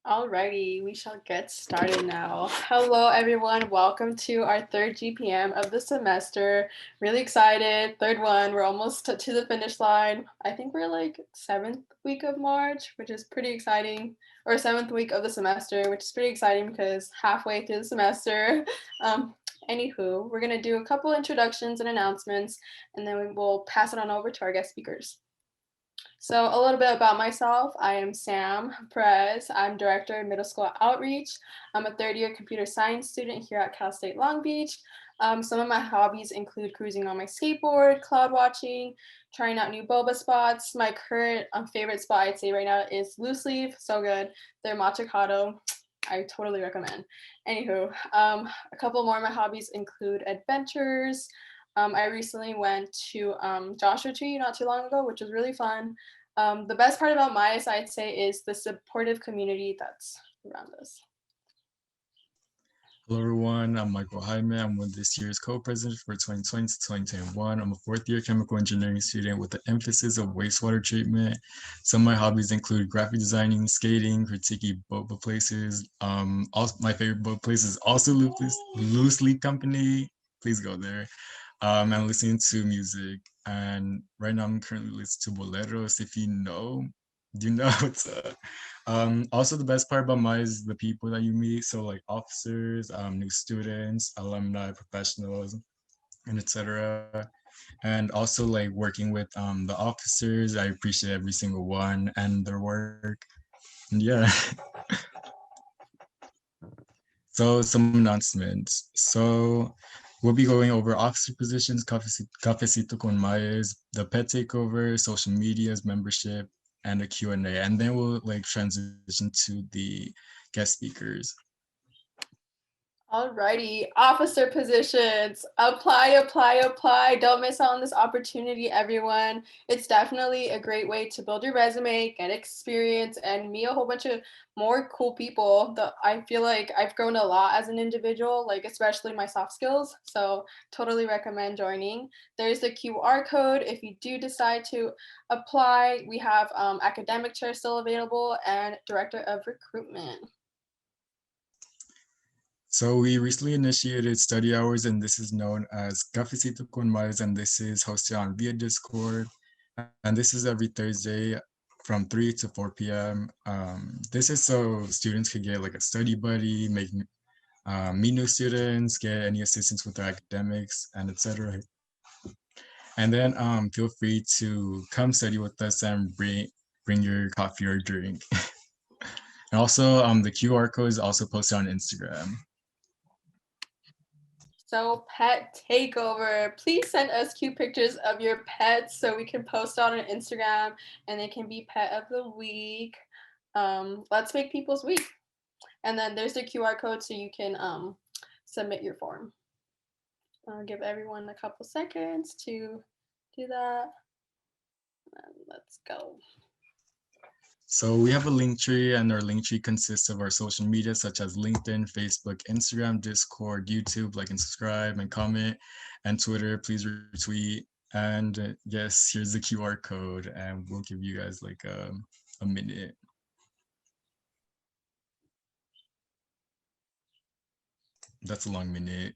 Alrighty, we shall get started now. Hello, everyone. Welcome to our third GPM of the semester. Really excited. Third one. We're almost to the finish line. I think we're like 7th week of March, which is pretty exciting. Or 7th week of the semester, which is pretty exciting because halfway through the semester. Anywho, we're going to do a couple introductions and announcements, and then we will pass it on over to our guest speakers. So a little bit about myself. I am Sam Perez. I'm Director of Middle School Outreach. I'm a third-year computer science student here at Cal State Long Beach. Some of my hobbies include cruising on my skateboard, cloud watching, trying out new boba spots. My current favorite spot I'd say right now is Loose Leaf. So good. Their matcha Kato. I totally recommend. Anywho, a couple more of my hobbies include adventures. I recently went to Joshua Tree not too long ago, which was really fun. The best part about MAES, I'd say, is the supportive community that's around us. Hello, everyone. I'm Michael Hyman. I'm one of this year's co-presidents for 2020 to 2021. I'm a fourth-year chemical engineering student with the emphasis of wastewater treatment. Some of my hobbies include graphic designing, skating, critiquing boba places. Also, my favorite boba place is also Loose Leaf Company. Please go there. And listening to music. And right now I'm currently listening to boleros. If you know what's up. Also, the best part about MAES is the people that you meet. So like officers, new students, alumni, professionals, and etc. And also like working with the officers. I appreciate every single one and their work. And yeah. So some announcements. So we'll be going over officer positions, Cafecito con Mayes, the pet takeover, social medias, membership, and a Q&A. And then we'll like transition to the guest speakers. Alrighty, officer positions. Apply. Don't miss out on this opportunity, everyone. It's definitely a great way to build your resume, get experience, and meet a whole bunch of more cool people. I feel like I've grown a lot as an individual, like especially my soft skills. So totally recommend joining. There's the QR code if you do decide to apply. We have academic chair still available and director of recruitment. So we recently initiated study hours, and this is known as Cafecito con Mayes, and this is hosted on via Discord. And this is every Thursday from 3 to 4 p.m. This is so students could get like a study buddy, meet new students, get any assistance with their academics, and etc. And then feel free to come study with us and bring your coffee or drink. And also the QR code is also posted on Instagram. So pet takeover. Please send us cute pictures of your pets so we can post on Instagram and they can be pet of the week. Let's make people's week. And then there's the QR code so you can submit your form. I'll give everyone a couple seconds to do that. And let's go. So we have a link tree, and our link tree consists of our social media such as LinkedIn, Facebook, Instagram, Discord, YouTube. Like and subscribe and comment, and Twitter. Please retweet. And yes, here's the QR code, and we'll give you guys like a minute. That's a long minute.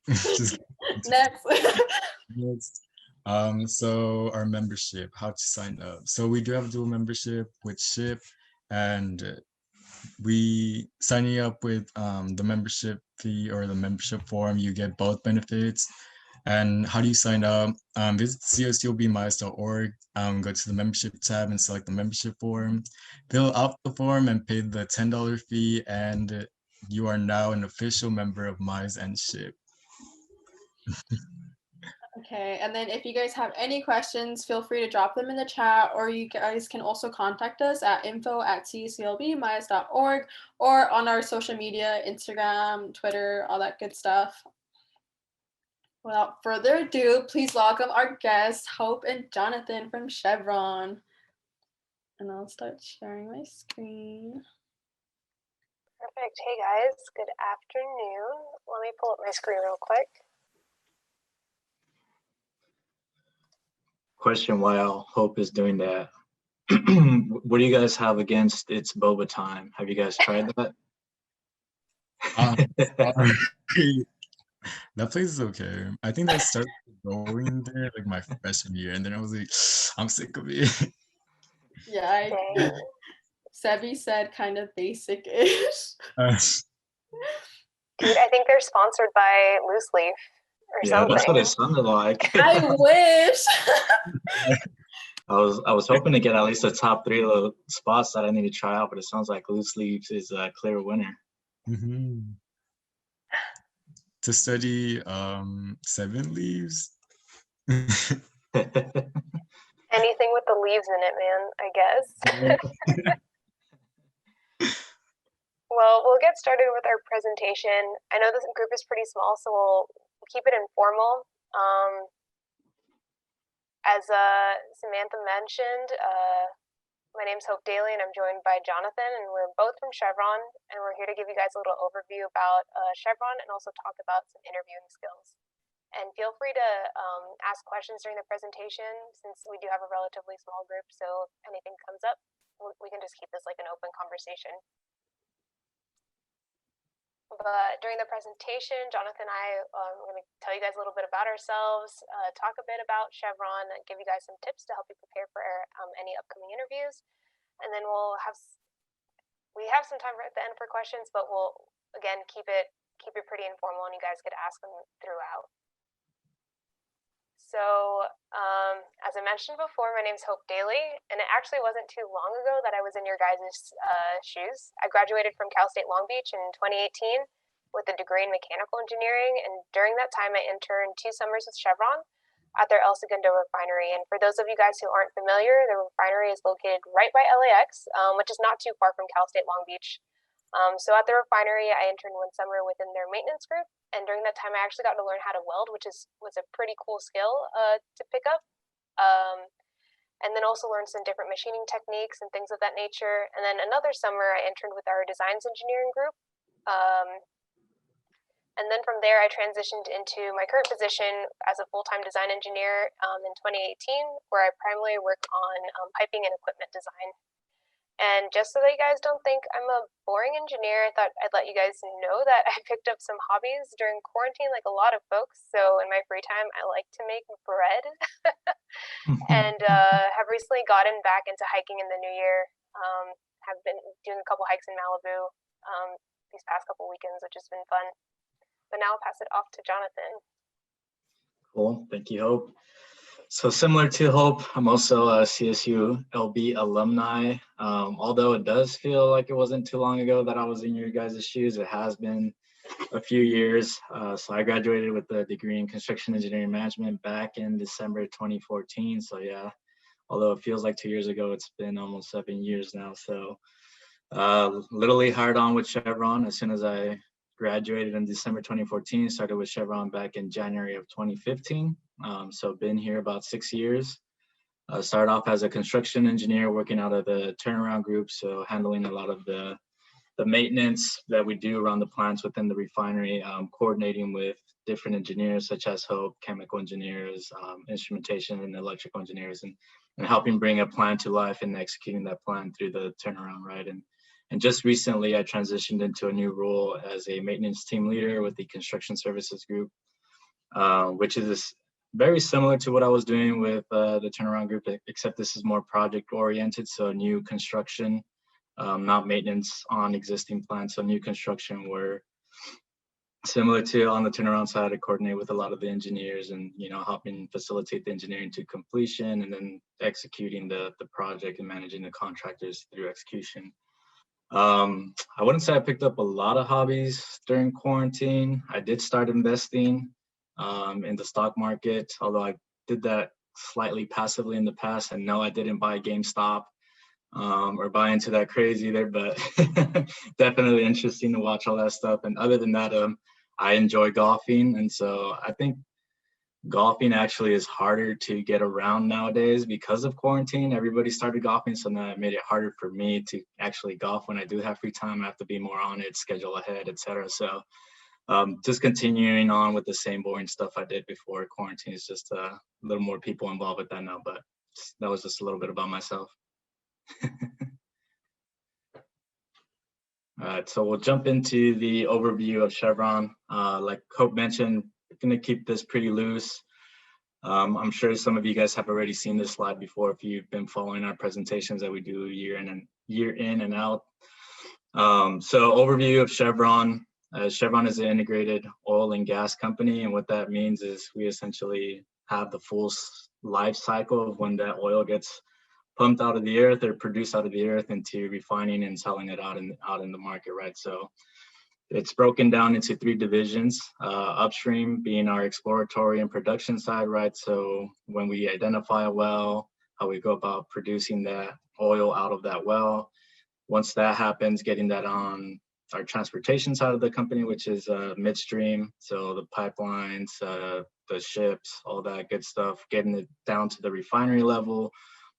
Next. Next. So our membership, how to sign up. So we do have dual membership with SHIP, and we signing up with the membership fee or the membership form, you get both benefits. And how do you sign up? Visit costobmiles.org, go to the membership tab and select the membership form, fill out the form and pay the $10 fee, and you are now an official member of MAES and SHIP. Okay, and then if you guys have any questions, feel free to drop them in the chat, or you guys can also contact us at info@coclbmiles.org or on our social media, Instagram, Twitter, all that good stuff. Without further ado, please welcome our guests, Hope and Jonathan from Chevron. And I'll start sharing my screen. Perfect. Hey guys, good afternoon. Let me pull up my screen real quick. Question while Hope is doing that. what do you guys have against It's Boba Time? Have you guys tried that? Sorry. That place is okay. I think I started going there like my freshman year, and then I was like, I'm sick of it. Yeah, Dang. Sebi said kind of basic-ish. Dude, I think they're sponsored by Loose Leaf or Yeah, something. that's what it sounded like. I wish. I was hoping to get at least the top 3 little spots that I need to try out, but it sounds like Loose Leaves is a clear winner. Mhm. To study 7 leaves. Anything with the leaves in it, man, I guess. Well, we'll get started with our presentation. I know this group is pretty small, so we'll keep it informal. As Samantha mentioned, my name's Hope Daley, and I'm joined by Jonathan, and we're both from Chevron, and we're here to give you guys a little overview about Chevron and also talk about some interviewing skills. And feel free to ask questions during the presentation, since we do have a relatively small group, so if anything comes up, we can just keep this like an open conversation. But during the presentation, Jonathan and I are going to tell you guys a little bit about ourselves, talk a bit about Chevron, and give you guys some tips to help you prepare for any upcoming interviews. And then we have some time at the end for questions, but we'll again keep it pretty informal, and you guys could ask them throughout. So, as I mentioned before, my name's Hope Daley, and it actually wasn't too long ago that I was in your guys' shoes. I graduated from Cal State Long Beach in 2018 with a degree in mechanical engineering, and during that time I interned 2 summers with Chevron at their El Segundo refinery. And for those of you guys who aren't familiar, the refinery is located right by LAX, which is not too far from Cal State Long Beach. So at the refinery, I interned 1 summer within their maintenance group, and during that time, I actually got to learn how to weld, which was a pretty cool skill to pick up. And then also learned some different machining techniques and things of that nature. And then another summer, I interned with our designs engineering group. And then from there, I transitioned into my current position as a full-time design engineer in 2018, where I primarily work on piping and equipment design. And just so that you guys don't think I'm a boring engineer, I thought I'd let you guys know that I picked up some hobbies during quarantine, like a lot of folks. So in my free time, I like to make bread and have recently gotten back into hiking in the new year. Have been doing a couple hikes in Malibu these past couple weekends, which has been fun. But now I'll pass it off to Jonathan. Cool. Thank you, Hope. So similar to Hope, I'm also a CSU LB alumni. Although it does feel like it wasn't too long ago that I was in your guys' shoes, it has been a few years. So I graduated with a degree in construction engineering management back in December 2014. So yeah, although it feels like 2 years ago, it's been almost 7 years now. So literally hired on with Chevron as soon as I graduated in December 2014, started with Chevron back in January of 2015. So been here about 6 years. Started off as a construction engineer working out of the turnaround group, so handling a lot of the maintenance that we do around the plants within the refinery, coordinating with different engineers such as Hope, chemical engineers, instrumentation and electrical engineers, and helping bring a plan to life and executing that plan through the turnaround, right? And just recently, I transitioned into a new role as a maintenance team leader with the construction services group, which is very similar to what I was doing with the turnaround group, except this is more project oriented. So new construction, not maintenance on existing plants. So new construction where similar to on the turnaround side, I coordinate with a lot of the engineers and, helping facilitate the engineering to completion and then executing the project and managing the contractors through execution. I wouldn't say I picked up a lot of hobbies during quarantine. I did start investing in the stock market, although I did that slightly passively in the past. And no, I didn't buy GameStop or buy into that crazy there, but definitely interesting to watch all that stuff. And other than that, I enjoy golfing. And so I think golfing actually is harder to get around nowadays because of quarantine. Everybody started golfing, so now it made it harder for me to actually golf when I do have free time. I have to be more on it, schedule ahead, etc. So just continuing on with the same boring stuff I did before quarantine. Is just a little more people involved with that now, but that was just a little bit about myself. All right, so we'll jump into the overview of Chevron. Like Hope mentioned, we're going to keep this pretty loose. I'm sure some of you guys have already seen this slide before if you've been following our presentations that we do year in and out. So overview of Chevron. Chevron is an integrated oil and gas company, and what that means is we essentially have the full life cycle of when that oil gets pumped out of the earth or produced out of the earth into refining and selling it out in the market, right? So it's broken down into 3 divisions, upstream being our exploratory and production side, right? So when we identify a well, how we go about producing that oil out of that well. Once that happens, getting that on our transportation side of the company, which is midstream. So the pipelines, the ships, all that good stuff, getting it down to the refinery level,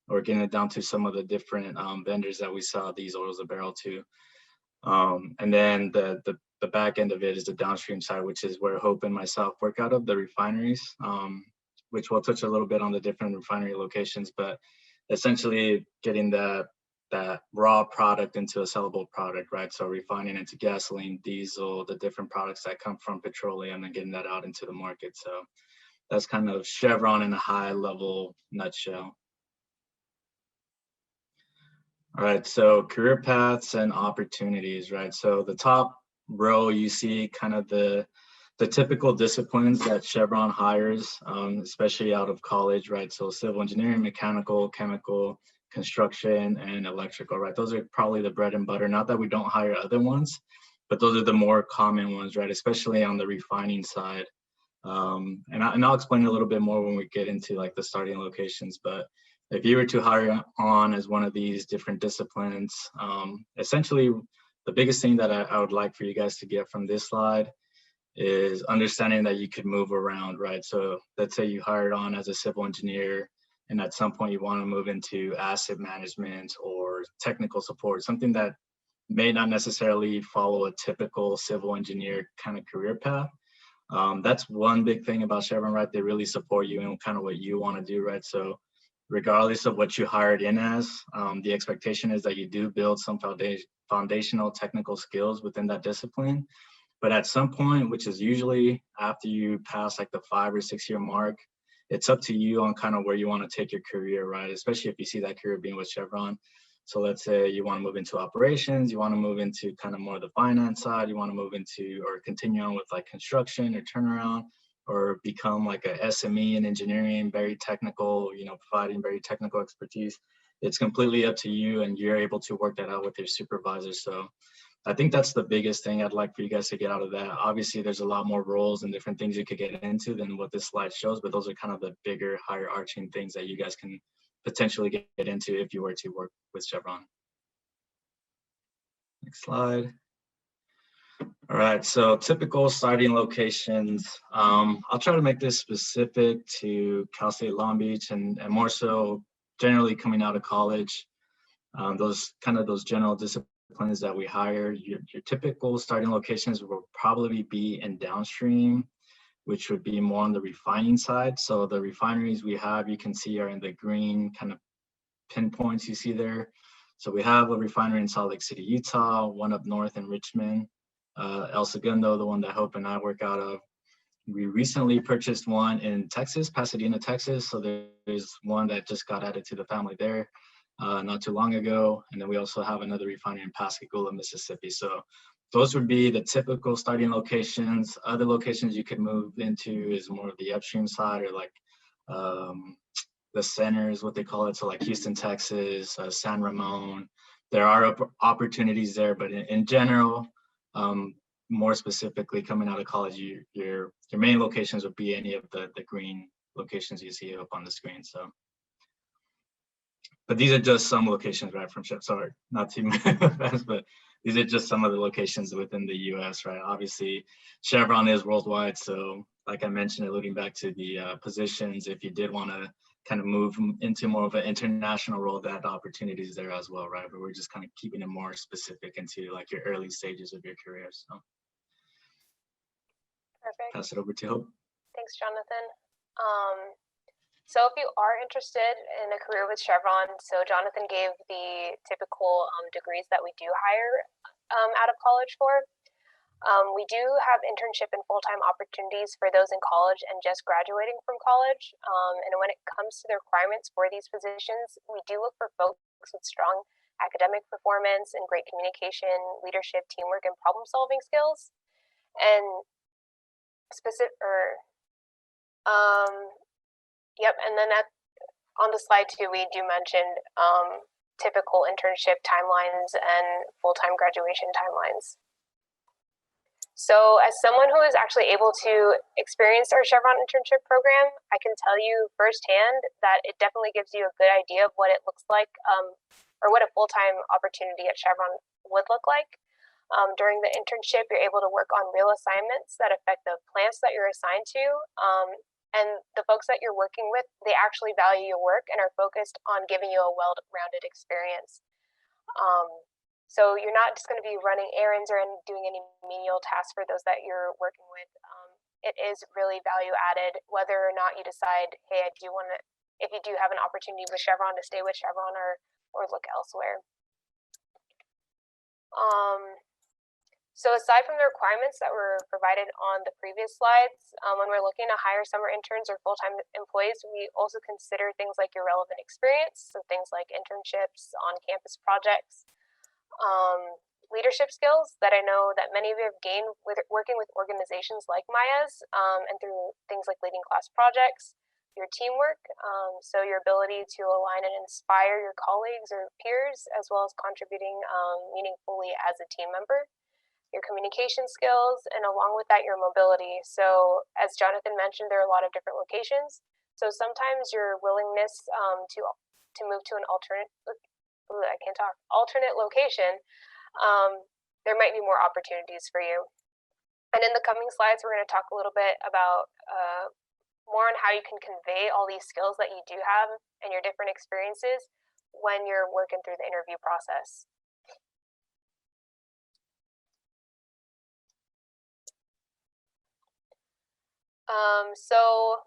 or getting it down to some of the different vendors that we sell these oils a barrel to. And then the back end of it is the downstream side, which is where Hope and myself work out of, the refineries, which we'll touch a little bit on the different refinery locations, but essentially getting that raw product into a sellable product, right? So refining into gasoline, diesel, the different products that come from petroleum and getting that out into the market. So that's kind of Chevron in a high level nutshell. All right, so career paths and opportunities, right? So the top row, you see kind of the typical disciplines that Chevron hires, especially out of college, right? So civil engineering, mechanical, chemical, construction, and electrical, right? Those are probably the bread and butter. Not that we don't hire other ones, but those are the more common ones, right? Especially on the refining side. And I'll explain a little bit more when we get into like the starting locations, but if you were to hire on as one of these different disciplines, essentially the biggest thing that I would like for you guys to get from this slide is understanding that you could move around, right? So let's say you hired on as a civil engineer, and at some point you want to move into asset management or technical support, something that may not necessarily follow a typical civil engineer kind of career path. That's one big thing about Chevron, right? They really support you in kind of what you want to do, right? So regardless of what you hired in as, the expectation is that you do build some foundational technical skills within that discipline. But at some point, which is usually after you pass like the 5 or 6 year mark, it's up to you on kind of where you want to take your career, right? Especially if you see that career being with Chevron. So let's say you want to move into operations, you want to move into kind of more of the finance side, you want to move into or continue on with like construction or turnaround, or become like a SME in engineering, very technical, you know, providing very technical expertise. It's completely up to you, and you're able to work that out with your supervisor. So I think that's the biggest thing I'd like for you guys to get out of that. Obviously, there's a lot more roles and different things you could get into than what this slide shows, but those are kind of the bigger, higher arching things that you guys can potentially get into if you were to work with Chevron. Next slide. All right, so typical starting locations. I'll try to make this specific to Cal State Long Beach and more so generally coming out of college. Those general disciplines that we hire, your typical starting locations will probably be in downstream, which would be more on the refining side. So the refineries we have, you can see, are in the green kind of pinpoints you see there. So we have a refinery in Salt Lake City, Utah, one up north in Richmond, El Segundo, the one that Hope and I work out of. We recently purchased one in Texas, Pasadena, Texas. So there's one that just got added to the family there not too long ago. And then we also have another refinery in Pascagoula, Mississippi. So those would be the typical starting locations. Other locations you could move into is more of the upstream side, or like the centers, what they call it. So like Houston, Texas, San Ramon. There are opportunities there, but in general, more specifically coming out of college, your main locations would be any of the green locations you see up on the screen. So, but these are just some locations, right, from Chevron. Sorry, not too fast, but these are just some of the locations within the US, right? Obviously, Chevron is worldwide. So like I mentioned, alluding back to the positions, if you did want to kind of move into more of an international role, that opportunity is there as well, right? But we're just kind of keeping it more specific into like your early stages of your career. So Perfect. Pass it over to Hope. Thanks, Jonathan. So if you are interested in a career with Chevron, so Jonathan gave the typical degrees that we do hire out of college for. We do have internship and full-time opportunities for those in college and just graduating from college. And when it comes to the requirements for these positions, we do look for folks with strong academic performance and great communication, leadership, teamwork, and problem-solving skills. And yep, and then on the slide too, we do mention typical internship timelines and full-time graduation timelines. So as someone who is actually able to experience our Chevron internship program, I can tell you firsthand that it definitely gives you a good idea of what it looks like, or what a full-time opportunity at Chevron would look like. During the internship, you're able to work on real assignments that affect the plants that you're assigned to. And the folks that you're working with, they actually value your work and are focused on giving you a well-rounded experience. So you're not just going to be running errands or doing any menial tasks for those that you're working with. It is really value added, whether or not you decide, hey, I do want to, if you do have an opportunity with Chevron, to stay with Chevron or look elsewhere. So aside from the requirements that were provided on the previous slides, when we're looking to hire summer interns or full-time employees, we also consider things like your relevant experience, so things like internships, on-campus projects, leadership skills that I know that many of you have gained with working with organizations like MAES, and through things like leading class projects, your teamwork, so your ability to align and inspire your colleagues or peers, as well as contributing meaningfully as a team member. Your communication skills, and along with that, your mobility. So as Jonathan mentioned, there are a lot of different locations. So sometimes your willingness to move to an alternate location, there might be more opportunities for you. And in the coming slides, we're going to talk a little bit about more on how you can convey all these skills that you do have and your different experiences when you're working through the interview process. So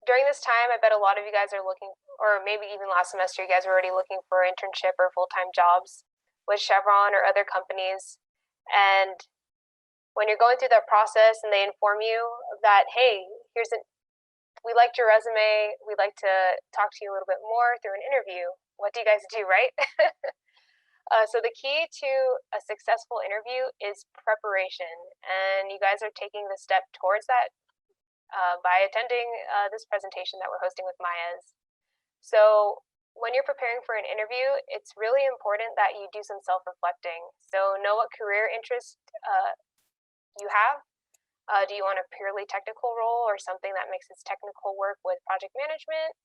during this time, I bet a lot of you guys are looking, or maybe even last semester, you guys were already looking for internship or full-time jobs with Chevron or other companies. And when you're going through that process and they inform you that, hey, we liked your resume, we'd like to talk to you a little bit more through an interview. What do you guys do, right? So the key to a successful interview is preparation, and you guys are taking the step towards that by attending this presentation that we're hosting with MAES. So when you're preparing for an interview, it's really important that you do some self-reflecting. So know what career interest you have. Do you want a purely technical role or something that mixes technical work with project management?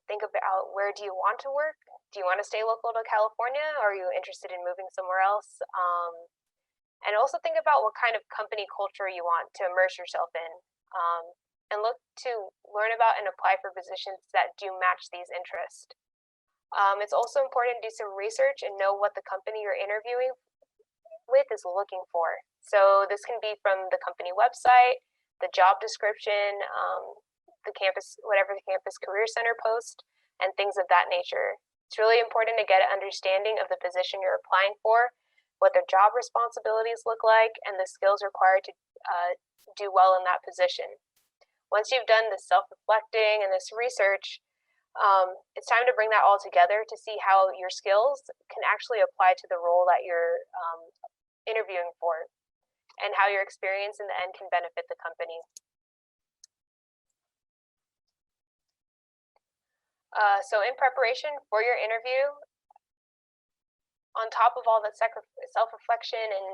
Think about, where do you want to work? Do you want to stay local to California, or are you interested in moving somewhere else? And also think about what kind of company culture you want to immerse yourself in, and look to learn about and apply for positions that do match these interests. It's also important to do some research and know what the company you're interviewing with is looking for. So this can be from the company website, the job description, the campus, whatever the campus career center post, and things of that nature. It's really important to get an understanding of the position you're applying for, what their job responsibilities look like, and the skills required to do well in that position. Once you've done this self-reflecting and this research, it's time to bring that all together to see how your skills can actually apply to the role that you're interviewing for, and how your experience in the end can benefit the company. So in preparation for your interview, on top of all that self-reflection and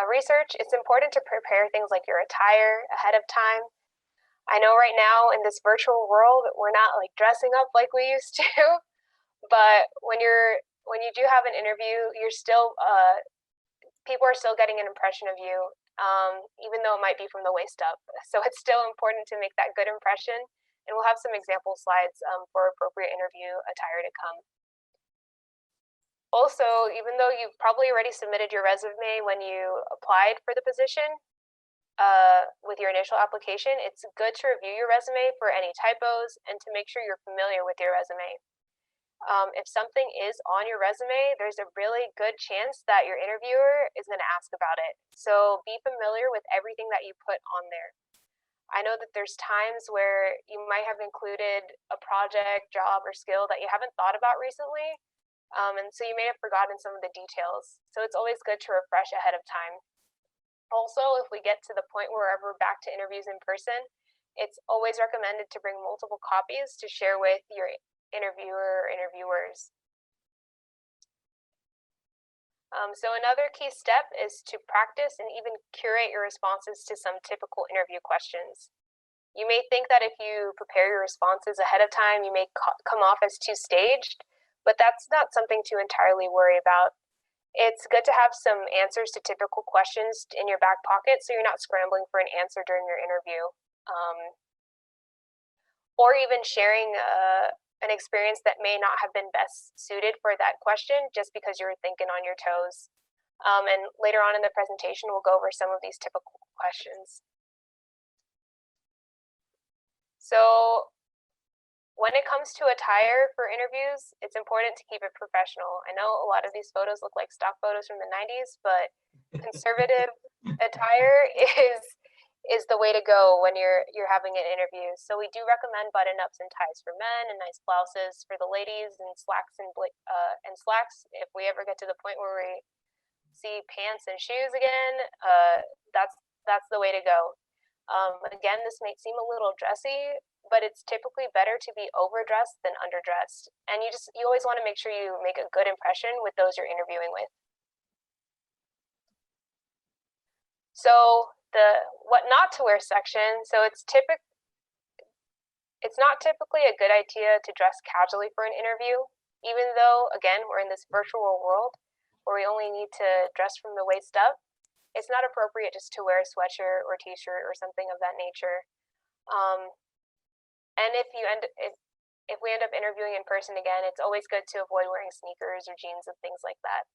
research, it's important to prepare things like your attire ahead of time. I know right now in this virtual world, we're not like dressing up like we used to, but when you do have an interview, you're still people are still getting an impression of you, even though it might be from the waist up. So it's still important to make that good impression. And we'll have some example slides for appropriate interview attire to come. Also, even though you've probably already submitted your resume when you applied for the position, with your initial application, it's good to review your resume for any typos and to make sure you're familiar with your resume. If something is on your resume, there's a really good chance that your interviewer is going to ask about it. So be familiar with everything that you put on there. I know that there's times where you might have included a project, job, or skill that you haven't thought about recently. And so you may have forgotten some of the details. So it's always good to refresh ahead of time. Also, if we get to the point where we're back to interviews in person, it's always recommended to bring multiple copies to share with your interviewer or interviewers. So another key step is to practice and even curate your responses to some typical interview questions. You may think that if you prepare your responses ahead of time, you may come off as too staged, but that's not something to entirely worry about. It's good to have some answers to typical questions in your back pocket so you're not scrambling for an answer during your interview. Or even sharing an experience that may not have been best suited for that question just because you were thinking on your toes. And later on in the presentation, we'll go over some of these typical questions. So when it comes to attire for interviews, it's important to keep it professional. I know a lot of these photos look like stock photos from the 90s, but conservative attire is the way to go when you're having an interview. So we do recommend button-ups and ties for men and nice blouses for the ladies and slacks and slacks. If we ever get to the point where we see pants and shoes again, that's the way to go. Again, this may seem a little dressy, but it's typically better to be overdressed than underdressed. And you always want to make sure you make a good impression with those you're interviewing with. So the what not to wear section. So it's not typically a good idea to dress casually for an interview, even though, again, we're in this virtual world where we only need to dress from the waist up. It's not appropriate just to wear a sweatshirt or t-shirt or something of that nature. And if we end up interviewing in person again, it's always good to avoid wearing sneakers or jeans and things like that.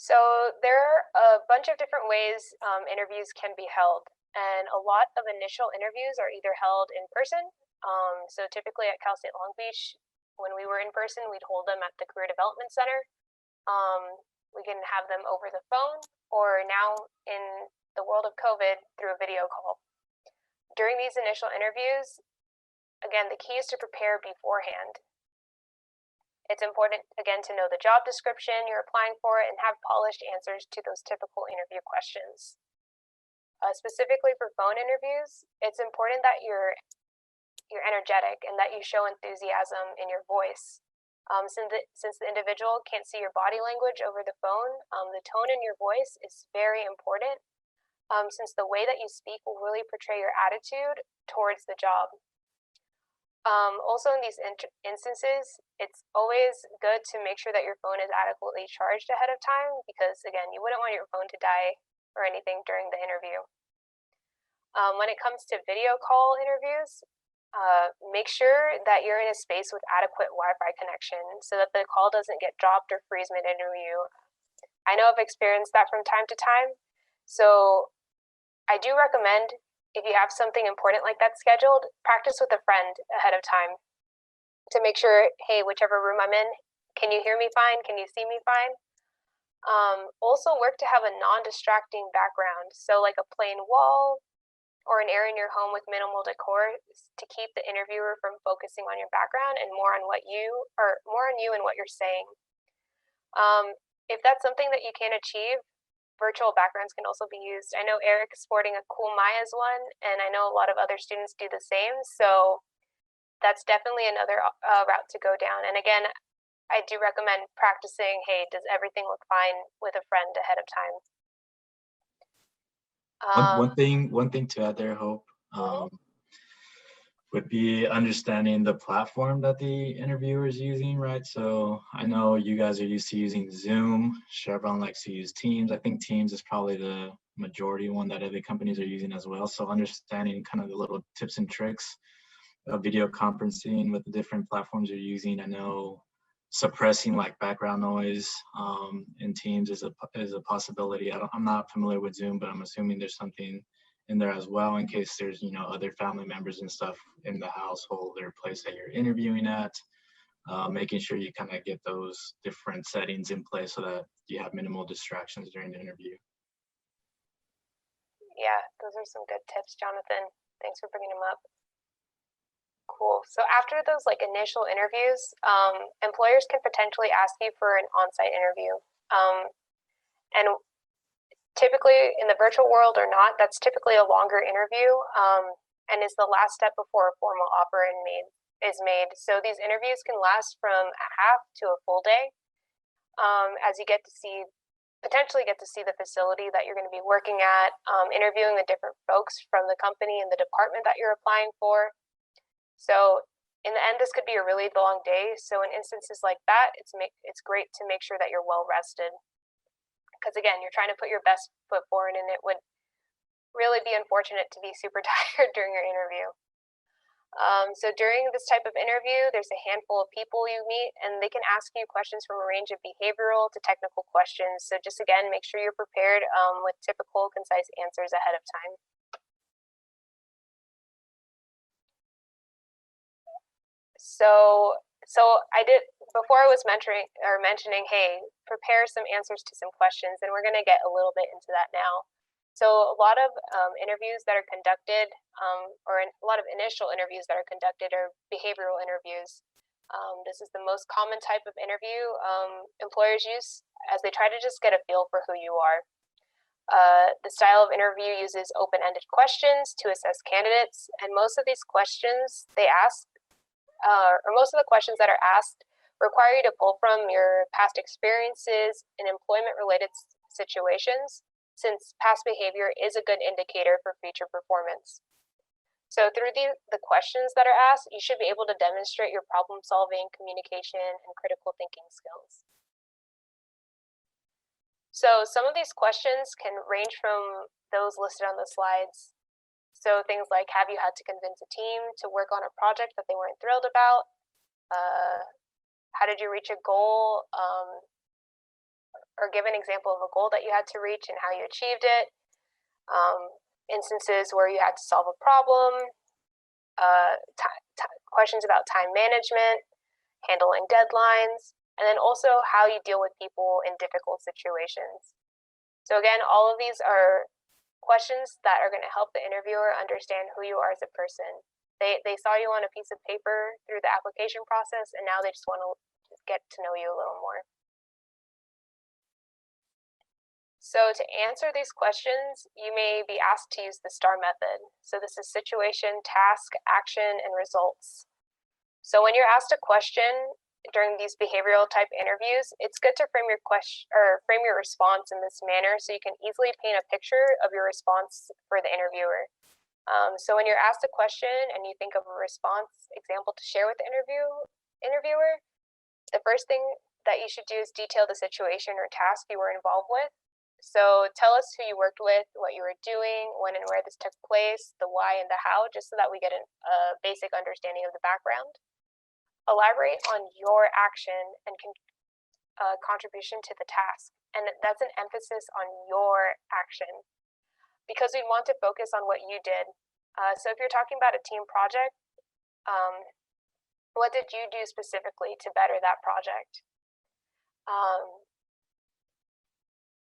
So there are a bunch of different ways interviews can be held. And a lot of initial interviews are either held in person. So typically at Cal State Long Beach, when we were in person, we'd hold them at the Career Development Center. We can have them over the phone, or now in the world of COVID, through a video call. During these initial interviews, again, the key is to prepare beforehand. It's important, again, to know the job description you're applying for and have polished answers to those typical interview questions. Specifically for phone interviews, it's important that you're energetic and that you show enthusiasm in your voice. Since the individual can't see your body language over the phone, the tone in your voice is very important, since the way that you speak will really portray your attitude towards the job. Also in these instances, it's always good to make sure that your phone is adequately charged ahead of time because, again, you wouldn't want your phone to die or anything during the interview. When it comes to video call interviews, make sure that you're in a space with adequate Wi-Fi connection so that the call doesn't get dropped or freeze mid-interview. I know I've experienced that from time to time, so I do recommend, if you have something important like that scheduled, practice with a friend ahead of time to make sure, hey, whichever room I'm in, can you hear me fine? Can you see me fine? Also work to have a non-distracting background. So like a plain wall or an area in your home with minimal decor to keep the interviewer from focusing on your background and more on you and what you're saying. If that's something that you can achieve, virtual backgrounds can also be used. I know Eric is sporting a cool MAES one, and I know a lot of other students do the same. So that's definitely another route to go down. And again, I do recommend practicing, hey, does everything look fine with a friend ahead of time? One thing to add there, Hope, would be understanding the platform that the interviewer is using, right? So I know you guys are used to using Zoom. Chevron likes to use Teams. I think Teams is probably the majority one that other companies are using as well. So understanding kind of the little tips and tricks of video conferencing with the different platforms you're using. I know suppressing like background noise in Teams is a possibility. I'm not familiar with Zoom, but I'm assuming there's something in there as well in case there's, you know, other family members and stuff in the household or place that you're interviewing at. Making sure you kind of get those different settings in place so that you have minimal distractions during the interview. Yeah, those are some good tips, Jonathan. Thanks for bringing them up. Cool. So after those like initial interviews, employers can potentially ask you for an on-site interview. And typically in the virtual world or not, that's typically a longer interview and is the last step before a formal offer is made. So these interviews can last from a half to a full day as you potentially get to see the facility that you're going to be working at, interviewing the different folks from the company and the department that you're applying for. So in the end, this could be a really long day. So in instances like that, it's great to make sure that you're well rested. Because again, you're trying to put your best foot forward, and it would really be unfortunate to be super tired during your interview. So during this type of interview, there's a handful of people you meet, and they can ask you questions from a range of behavioral to technical questions. So just again, make sure you're prepared with typical, concise answers ahead of time. So I did, before I was mentioning, hey, prepare some answers to some questions, and we're going to get a little bit into that now. So a lot of interviews that are conducted, or a lot of initial interviews that are conducted are behavioral interviews. This is the most common type of interview employers use as they try to just get a feel for who you are. The style of interview uses open-ended questions to assess candidates, and most of these questions they ask, or most of the questions that are asked, require you to pull from your past experiences in employment-related situations, since past behavior is a good indicator for future performance. So through the questions that are asked, you should be able to demonstrate your problem-solving, communication, and critical thinking skills. So some of these questions can range from those listed on the slides. So things like, have you had to convince a team to work on a project that they weren't thrilled about? How did you reach a goal? Or give an example of a goal that you had to reach and how you achieved it. Instances where you had to solve a problem. Questions about time management, handling deadlines, and then also how you deal with people in difficult situations. So again, all of these are questions that are going to help the interviewer understand who you are as a person. They saw you on a piece of paper through the application process, and now they just want to get to know you a little more. So to answer these questions, you may be asked to use the STAR method. So this is situation, task, action, and results. So when you're asked a question during these behavioral type interviews, it's good to frame your question or frame your response in this manner so you can easily paint a picture of your response for the interviewer. So when you're asked a question and you think of a response example to share with the interviewer, the first thing that you should do is detail the situation or task you were involved with. So tell us who you worked with, what you were doing, when and where this took place, the why and the how, just so that we get a basic understanding of the background. Elaborate on your action and contribution to the task. And that's an emphasis on your action, because we want to focus on what you did. So if you're talking about a team project, what did you do specifically to better that project?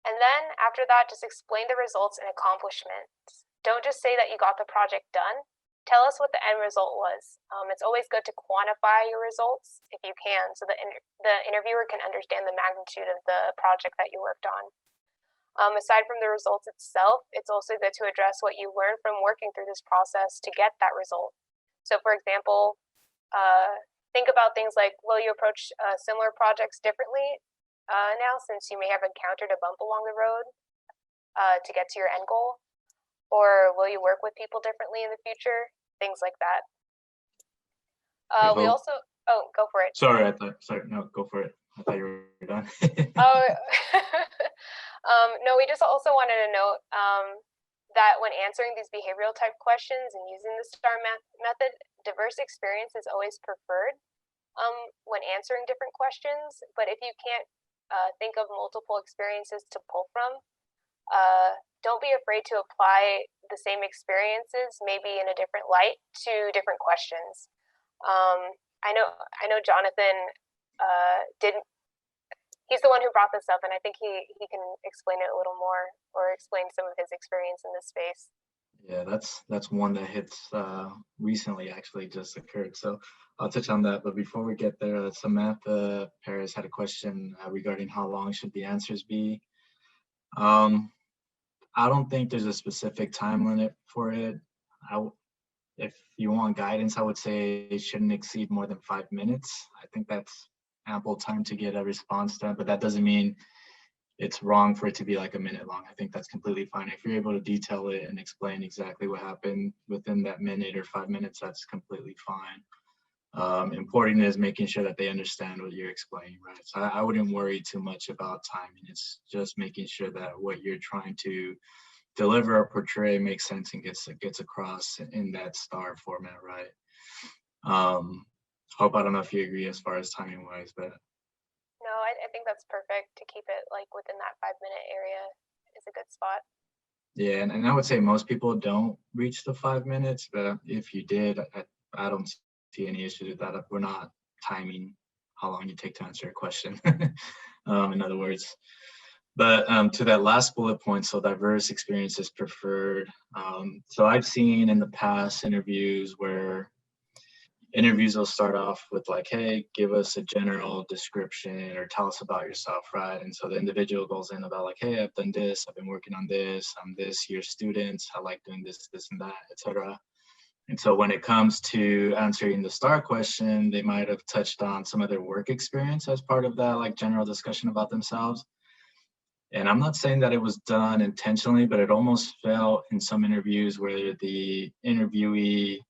And then after that, just explain the results and accomplishments. Don't just say that you got the project done. Tell us what the end result was. It's always good to quantify your results if you can, so that the interviewer can understand the magnitude of the project that you worked on. Aside from the results itself, it's also good to address what you learned from working through this process to get that result. So for example, think about things like, will you approach similar projects differently now, since you may have encountered a bump along the road to get to your end goal? Or will you work with people differently in the future? Things like that. We also, oh, go for it. Sorry, no, go for it. I thought you were done. No, we just also wanted to note that when answering these behavioral type questions and using the STAR method, diverse experience is always preferred. when answering different questions. But if you can't think of multiple experiences to pull from, don't be afraid to apply the same experiences, maybe in a different light, to different questions. I know Jonathan didn't. He's the one who brought this up, and I think he can explain it a little more, or explain some of his experience in this space. Yeah, that's one that hits recently, actually just occurred. So I'll touch on that. But before we get there, Samantha Paris had a question regarding how long should the answers be. I don't think there's a specific time limit for it. If you want guidance, I would say it shouldn't exceed more than 5 minutes. I think that's ample time to get a response done, but that doesn't mean it's wrong for it to be like a minute long. I think that's completely fine. If you're able to detail it and explain exactly what happened within that minute or 5 minutes, that's completely fine. Important is making sure that they understand what you're explaining, right? So I wouldn't worry too much about timing. It's just making sure that what you're trying to deliver or portray makes sense and gets across in that STAR format, right? Hope, I don't know if you agree as far as timing wise, but. No, I think that's perfect to keep it like within that 5-minute area is a good spot. Yeah, and I would say most people don't reach the 5 minutes, but if you did, I don't see any issue with that. We're not timing how long you take to answer a question, in other words. But to that last bullet point, so diverse experiences preferred. So I've seen in the past interviews where interviews will start off with like, hey, give us a general description or tell us about yourself, right? And so the individual goes in about like, hey, I've done this, I've been working on this, I'm this year's student, I like doing this, this and that, etc. And so when it comes to answering the STAR question, they might have touched on some of their work experience as part of that like general discussion about themselves. And I'm not saying that it was done intentionally, but it almost felt in some interviews where the interviewee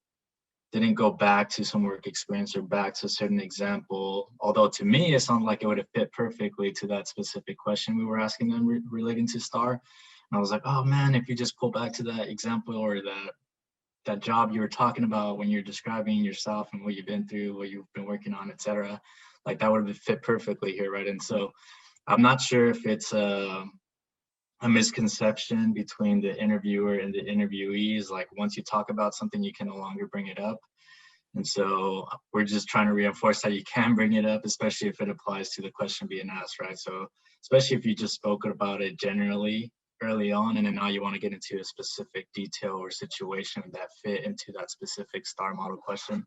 didn't go back to some work experience or back to a certain example. Although to me, it sounded like it would have fit perfectly to that specific question we were asking them relating to STAR. And I was like, oh man, if you just pull back to that example or that job you were talking about when you're describing yourself and what you've been through, what you've been working on, etc., like that would have fit perfectly here, right? And so I'm not sure if it's a misconception between the interviewer and the interviewees. Like once you talk about something, you can no longer bring it up. And so we're just trying to reinforce that you can bring it up, especially if it applies to the question being asked, right? So especially if you just spoke about it generally early on, and then now you want to get into a specific detail or situation that fit into that specific STAR model question.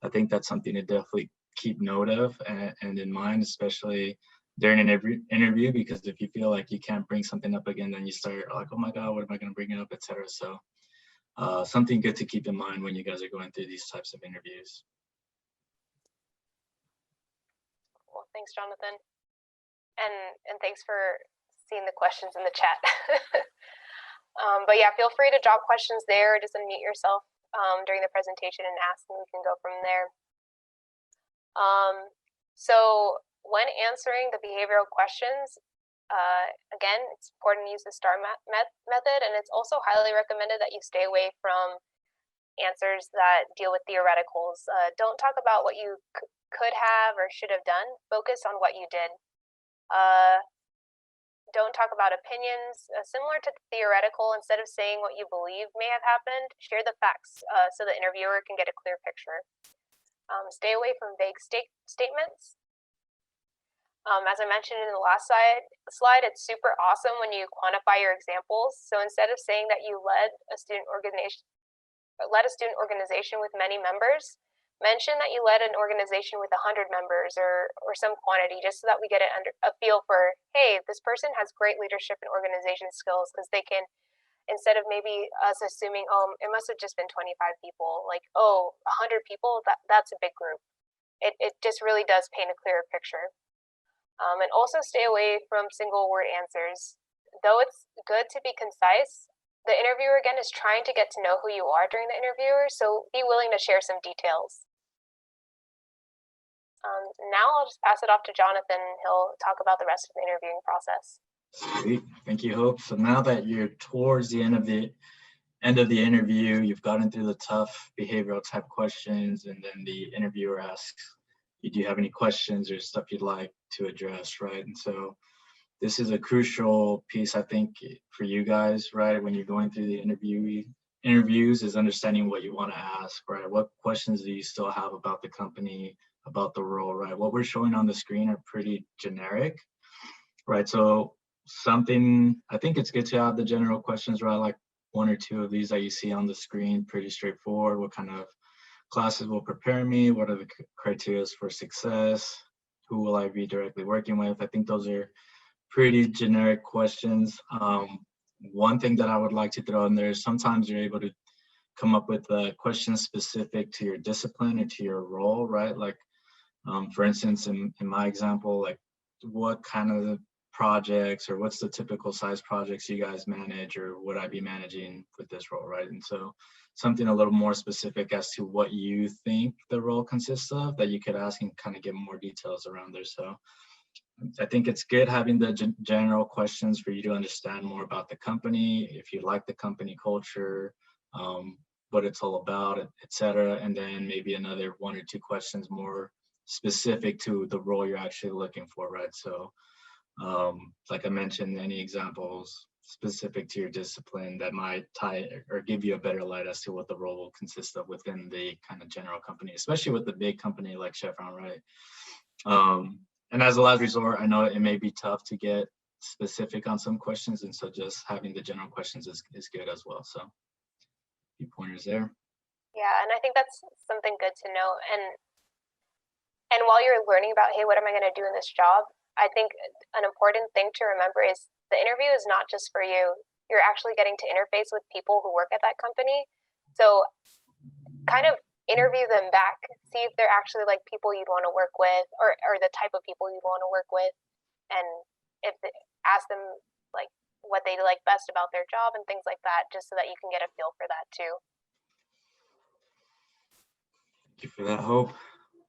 I think that's something to definitely keep note of and in mind, especially during an interview, because if you feel like you can't bring something up again, then you start like, oh my God, what am I going to bring up, etc. So something good to keep in mind when you guys are going through these types of interviews. Well, thanks, Jonathan. And thanks for seeing the questions in the chat. But yeah, feel free to drop questions there, just unmute yourself during the presentation and ask, and we can go from there. So when answering the behavioral questions, again, it's important to use the STAR method, and it's also highly recommended that you stay away from answers that deal with theoreticals. Don't talk about what you could have or should have done. Focus on what you did. Don't talk about opinions. Similar to the theoretical, instead of saying what you believe may have happened, share the facts so the interviewer can get a clear picture. Stay away from vague statements. As I mentioned in the last slide, it's super awesome when you quantify your examples. So instead of saying that you led a student organization with many members, mention that you led an organization with 100 members or some quantity, just so that we get a feel for, hey, this person has great leadership and organization skills, because they can, instead of maybe us assuming, oh, it must have just been 25 people, like, oh, 100 people, that's a big group. It just really does paint a clearer picture. And also stay away from single word answers. Though it's good to be concise, the interviewer, again, is trying to get to know who you are during the interviewer, so be willing to share some details. Now I'll just pass it off to Jonathan. He'll talk about the rest of the interviewing process. Sweet, thank you, Hope. So now that you're towards the end of the interview, you've gotten through the tough behavioral type questions, and then the interviewer asks you do have any questions or stuff you'd like to address, right? And so this is a crucial piece, I think, for you guys, right? When you're going through the interviews is understanding what you want to ask, right? What questions do you still have about the company, about the role, right? What we're showing on the screen are pretty generic, right? So something, I think it's good to have the general questions, right? Like one or two of these that you see on the screen, pretty straightforward. What kind of classes will prepare me? What are the criteria for success? Who will I be directly working with? I think those are pretty generic questions. One thing that I would like to throw in there is sometimes you're able to come up with questions specific to your discipline or to your role, right? Like, for instance, in my example, like what kind of projects or what's the typical size projects you guys manage, or would I be managing with this role, right? And so something a little more specific as to what you think the role consists of that you could ask and kind of get more details around there. So I think it's good having the general questions for you to understand more about the company, if you like the company culture, what it's all about, et cetera. And then maybe another one or two questions more specific to the role you're actually looking for, right? So like I mentioned, any examples specific to your discipline that might tie or give you a better light as to what the role will consist of within the kind of general company, especially with the big company like Chevron, right? And as a last resort, I know it may be tough to get specific on some questions, and so just having the general questions is good as well. So a few pointers there. Yeah, and I think that's something good to know. And while you're learning about, hey, what am I going to do in this job? I think an important thing to remember is the interview is not just for you. You're actually getting to interface with people who work at that company. So kind of interview them back, see if they're actually like people you'd want to work with, or the type of people you'd want to work with, and ask them like what they like best about their job and things like that, just so that you can get a feel for that too. Thank you for that, Hope.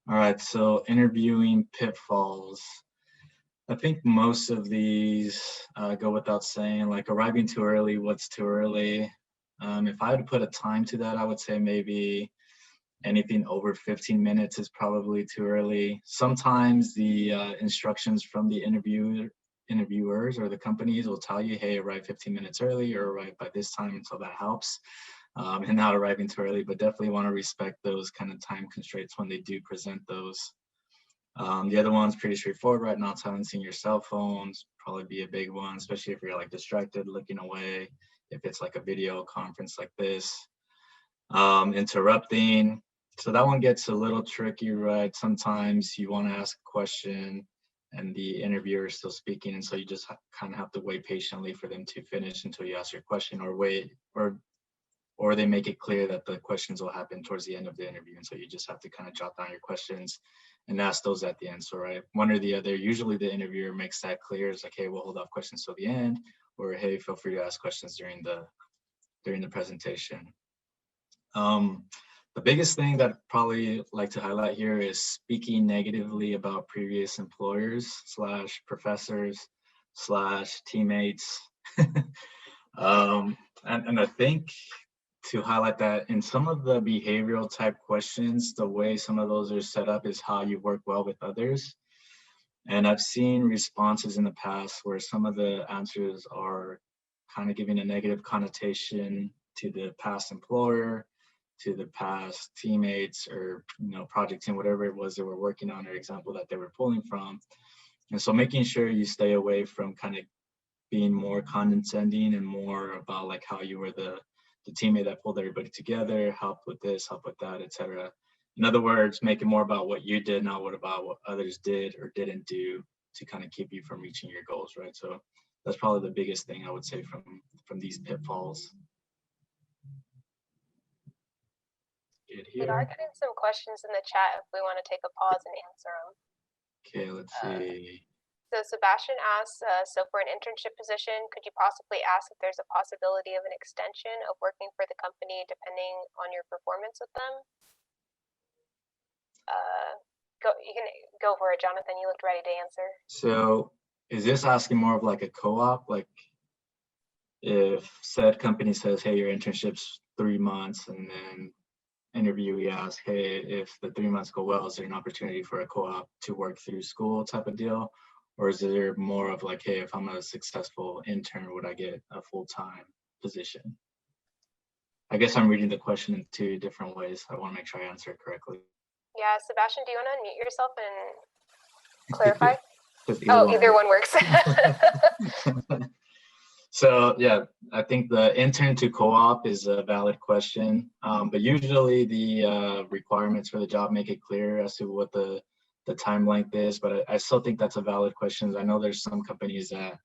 All right, so interviewing pitfalls. I think most of these go without saying, like arriving too early, what's too early? If I had to put a time to that, I would say maybe anything over 15 minutes is probably too early. Sometimes the instructions from the interviewers or the companies will tell you, hey, arrive 15 minutes early or arrive by this time, and so that helps. And not arriving too early, but definitely want to respect those kind of time constraints when they do present those. The other one's pretty straightforward right now. Silencing your cell phones, probably be a big one, especially if you're like distracted, looking away, if it's like a video conference like this. Interrupting. So that one gets a little tricky, right? Sometimes you want to ask a question and the interviewer is still speaking, and so you just kind of have to wait patiently for them to finish until you ask your question, or wait, or they make it clear that the questions will happen towards the end of the interview, and so you just have to kind of jot down your questions and ask those at the end. So right, one or the other. Usually the interviewer makes that clear. It's like, hey, we'll hold off questions till the end, or hey, feel free to ask questions during the presentation. The biggest thing that I'd probably like to highlight here is speaking negatively about previous employers / professors / teammates. And I think to highlight that in some of the behavioral type questions, the way some of those are set up is how you work well with others. And I've seen responses in the past where some of the answers are kind of giving a negative connotation to the past employer, to the past teammates, or project team, whatever it was they were working on, or example that they were pulling from. And so making sure you stay away from kind of being more condescending and more about like how you were the teammate that pulled everybody together, helped with this, helped with that, etc. In other words, make it more about what you did, not about what others did or didn't do to kind of keep you from reaching your goals, right? So that's probably the biggest thing I would say from these pitfalls. We are getting some questions in the chat if we want to take a pause and answer them. Okay, let's see. So Sebastian asks, so for an internship position, could you possibly ask if there's a possibility of an extension of working for the company depending on your performance with them? You can go for it, Jonathan. You looked ready to answer. So is this asking more of like a co-op? Like if said company says, hey, your internship's 3 months, and then interviewee asks, hey, if the 3 months go well, is there an opportunity for a co-op to work through school type of deal? Or is there more of like, hey, if I'm a successful intern, would I get a full-time position? I guess I'm reading the question in two different ways. I want to make sure I answer it correctly. Yeah, Sebastian, do you want to unmute yourself and clarify? Either either one works. So yeah, I think the intern to co-op is a valid question, but usually the requirements for the job make it clear as to what the time length is, but I still think that's a valid question. I know there's some companies that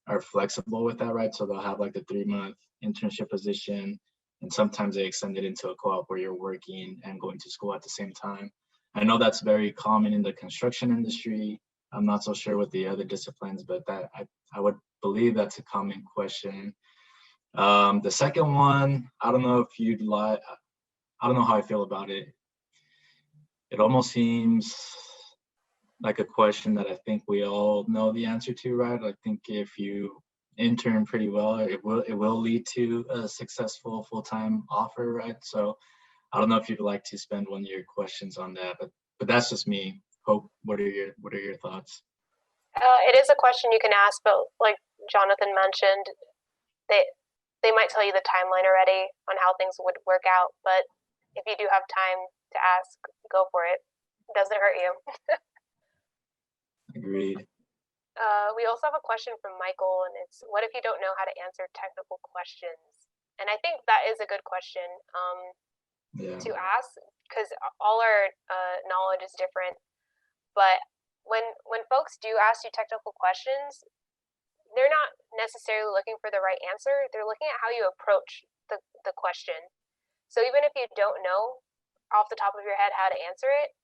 are flexible with that, right? So they'll have like a 3-month internship position, and sometimes they extend it into a co-op where you're working and going to school at the same time. I know that's very common in the construction industry. I'm not so sure with the other disciplines, but that I would believe that's a common question. The second one, I don't know if you'd like, I don't know how I feel about it. It almost seems like a question that I think we all know the answer to, right? I think if you intern pretty well, it will lead to a successful full-time offer, right? So I don't know if you'd like to spend one of your questions on that, but that's just me. Hope, what are your thoughts? It is a question you can ask, but like Jonathan mentioned, they might tell you the timeline already on how things would work out. But if you do have time to ask, go for it. It doesn't hurt you. Agreed. We also have a question from Michael, and it's, what if you don't know how to answer technical questions? And I think that is a good question to ask, because all our knowledge is different. But when folks do ask you technical questions, they're not necessarily looking for the right answer. They're looking at how you approach the question. So even if you don't know off the top of your head how to answer it,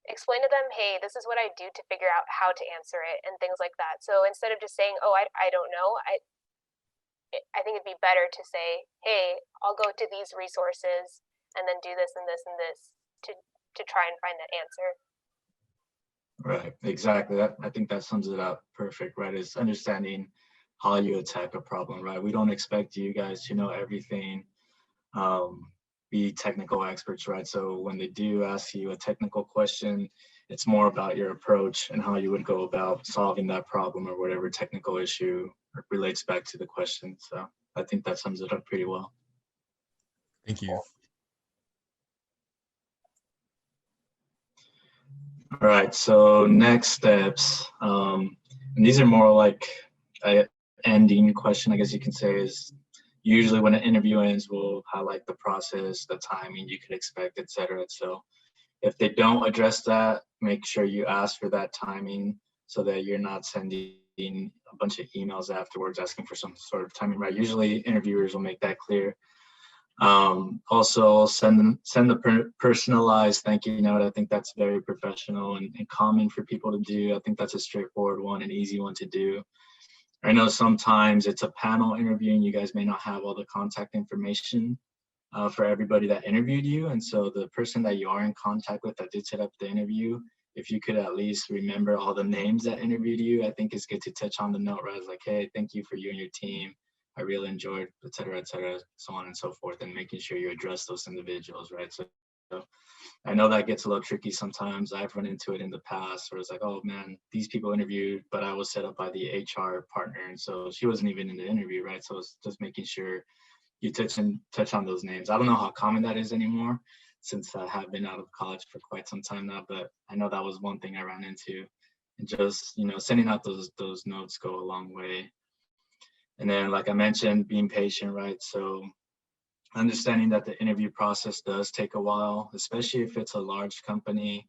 explain to them, hey, this is what I do to figure out how to answer it, and things like that. So instead of just saying, oh, I don't know, I think it'd be better to say, hey, I'll go to these resources and then do this and this and this to try and find that answer. Right, exactly. I think that sums it up perfect, right? Is understanding how you attack a problem, right? We don't expect you guys to know everything, be technical experts, right? So when they do ask you a technical question, it's more about your approach and how you would go about solving that problem or whatever technical issue relates back to the question. So I think that sums it up pretty well. Thank you. All right, so next steps, and these are more like an ending question, I guess you can say, is usually when an interview ends, we'll highlight the process, the timing you could expect, etc. So if they don't address that, make sure you ask for that timing so that you're not sending a bunch of emails afterwards asking for some sort of timing, right? Usually interviewers will make that clear. Also send the personalized thank you note. I think that's very professional and common for people to do. I think that's a straightforward one, an easy one to do. I know sometimes it's a panel interview and you guys may not have all the contact information for everybody that interviewed you. And so the person that you are in contact with that did set up the interview, if you could at least remember all the names that interviewed you, I think it's good to touch on the note, right? It's like, hey, thank you for you and your team. I really enjoyed, et cetera, so on and so forth, and making sure you address those individuals, right? So I know that gets a little tricky sometimes. I've run into it in the past where it's like, oh man, these people interviewed, but I was set up by the HR partner, and so she wasn't even in the interview, right? So it's just making sure you touch on those names. I don't know how common that is anymore since I have been out of college for quite some time now, but I know that was one thing I ran into. And just, you know, sending out those notes go a long way. And then, like I mentioned, being patient, right? So understanding that the interview process does take a while, especially if it's a large company,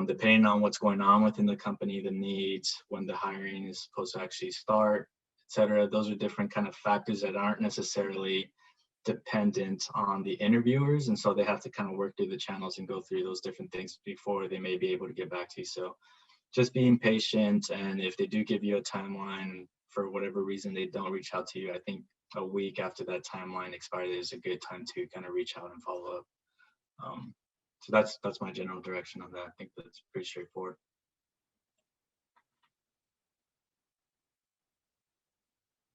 depending on what's going on within the company, the needs, when the hiring is supposed to actually start, et cetera. Those are different kind of factors that aren't necessarily dependent on the interviewers. And so they have to kind of work through the channels and go through those different things before they may be able to get back to you. So just being patient, and if they do give you a timeline, for whatever reason they don't reach out to you, I think a week after that timeline expired is a good time to kind of reach out and follow up. So that's my general direction on that. I think that's pretty straightforward.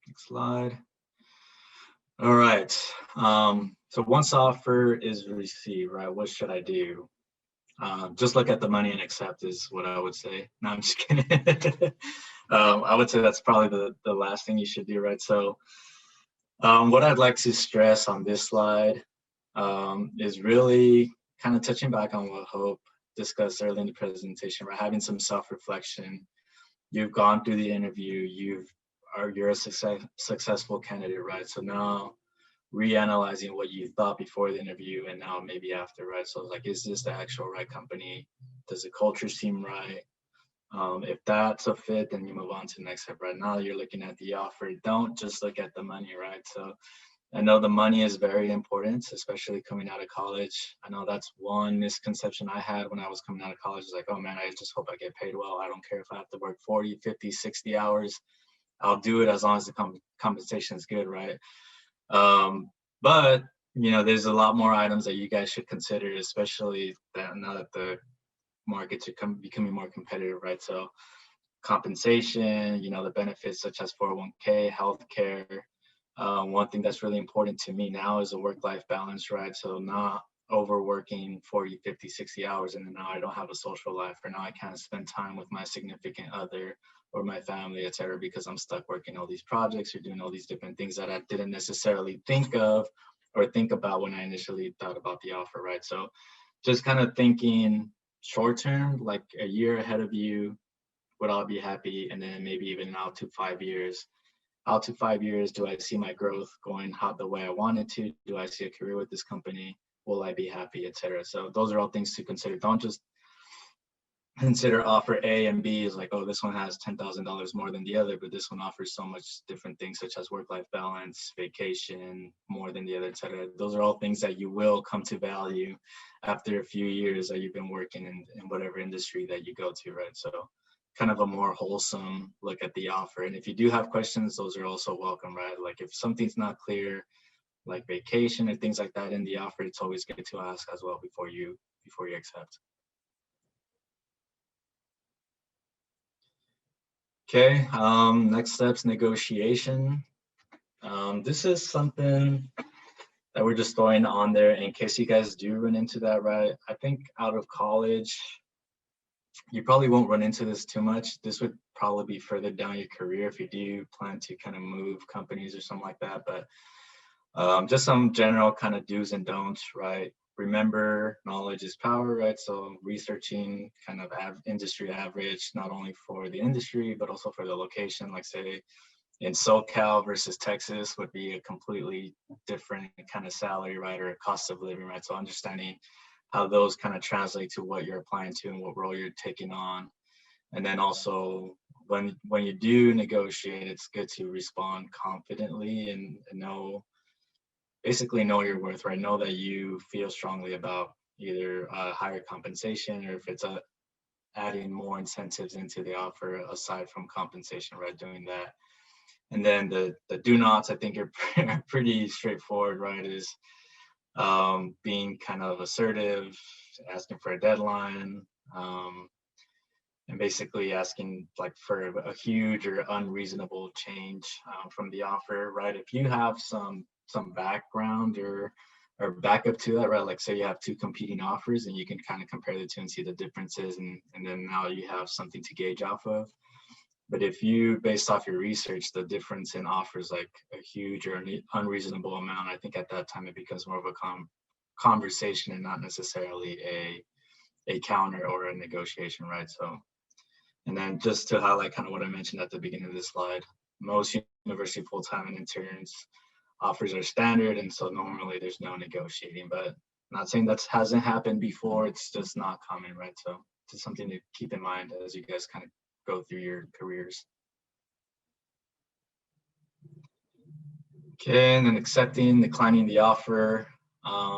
Next slide. All right. So once the offer is received, right, what should I do? Just look at the money and accept is what I would say. No, I'm just kidding. I would say that's probably the last thing you should do, right? So what I'd like to stress on this slide is really kind of touching back on what Hope discussed earlier in the presentation, right? Having some self-reflection. You've gone through the interview, you're a successful candidate, right? So now reanalyzing what you thought before the interview and now maybe after, right? So like, is this the actual right company? Does the culture seem right? If that's a fit, then you move on to the next step. Right now, you're looking at the offer. Don't just look at the money, right? So I know the money is very important, especially coming out of college. I know that's one misconception I had when I was coming out of college. Is like, oh man, I just hope I get paid well. I don't care if I have to work 40, 50, 60 hours. I'll do it as long as the compensation is good, right? But there's a lot more items that you guys should consider, especially now that the markets are becoming more competitive, right? So compensation, the benefits such as 401k, healthcare. One thing that's really important to me now is a work-life balance, right? So not overworking 40, 50, 60 hours, and then now I don't have a social life, or now I can't spend time with my significant other or my family, etc., because I'm stuck working all these projects or doing all these different things that I didn't necessarily think of or think about when I initially thought about the offer, right? So just kind of thinking short term, like a year ahead of you, would I be happy? And then maybe even out to 5 years. Out to 5 years, do I see my growth going the way I want it to? Do I see a career with this company? Will I be happy, etc.? So those are all things to consider. Don't just consider offer A and B is like, oh, this one has $10,000 more than the other, but this one offers so much different things such as work-life balance, vacation, more than the other, etc. Those are all things that you will come to value after a few years that you've been working in whatever industry that you go to, right? So kind of a more wholesome look at the offer. And if you do have questions, those are also welcome, right? Like if something's not clear, like vacation and things like that in the offer, it's always good to ask as well before you accept. Okay, next steps, negotiation. This is something that we're just throwing on there in case you guys do run into that, right? I think out of college, you probably won't run into this too much. This would probably be further down your career if you do plan to kind of move companies or something like that. But just some general kind of do's and don'ts, right? Remember, knowledge is power, right? So researching kind of industry average, not only for the industry, but also for the location, like say in SoCal versus Texas would be a completely different kind of salary, right? Or cost of living, right? So understanding how those kind of translate to what you're applying to and what role you're taking on. And then also when you do negotiate, it's good to respond confidently and basically know your worth, right? Know that you feel strongly about either higher compensation or if it's adding more incentives into the offer aside from compensation, right? Doing that. And then the do nots, I think are pretty straightforward, right? Is being kind of assertive, asking for a deadline, and basically asking like for a huge or unreasonable change from the offer, right? If you have some background or backup to that, right? Like say you have two competing offers and you can kind of compare the two and see the differences, and then now you have something to gauge off of. But if you, based off your research, the difference in offers like a huge or unreasonable amount, I think at that time it becomes more of a conversation and not necessarily a counter or a negotiation, right? So, and then just to highlight kind of what I mentioned at the beginning of this slide, most university full-time and interns offers are standard, and so normally there's no negotiating, but I'm not saying that hasn't happened before, it's just not common, right? So it's something to keep in mind as you guys kind of go through your careers. Okay, and then accepting, declining the offer.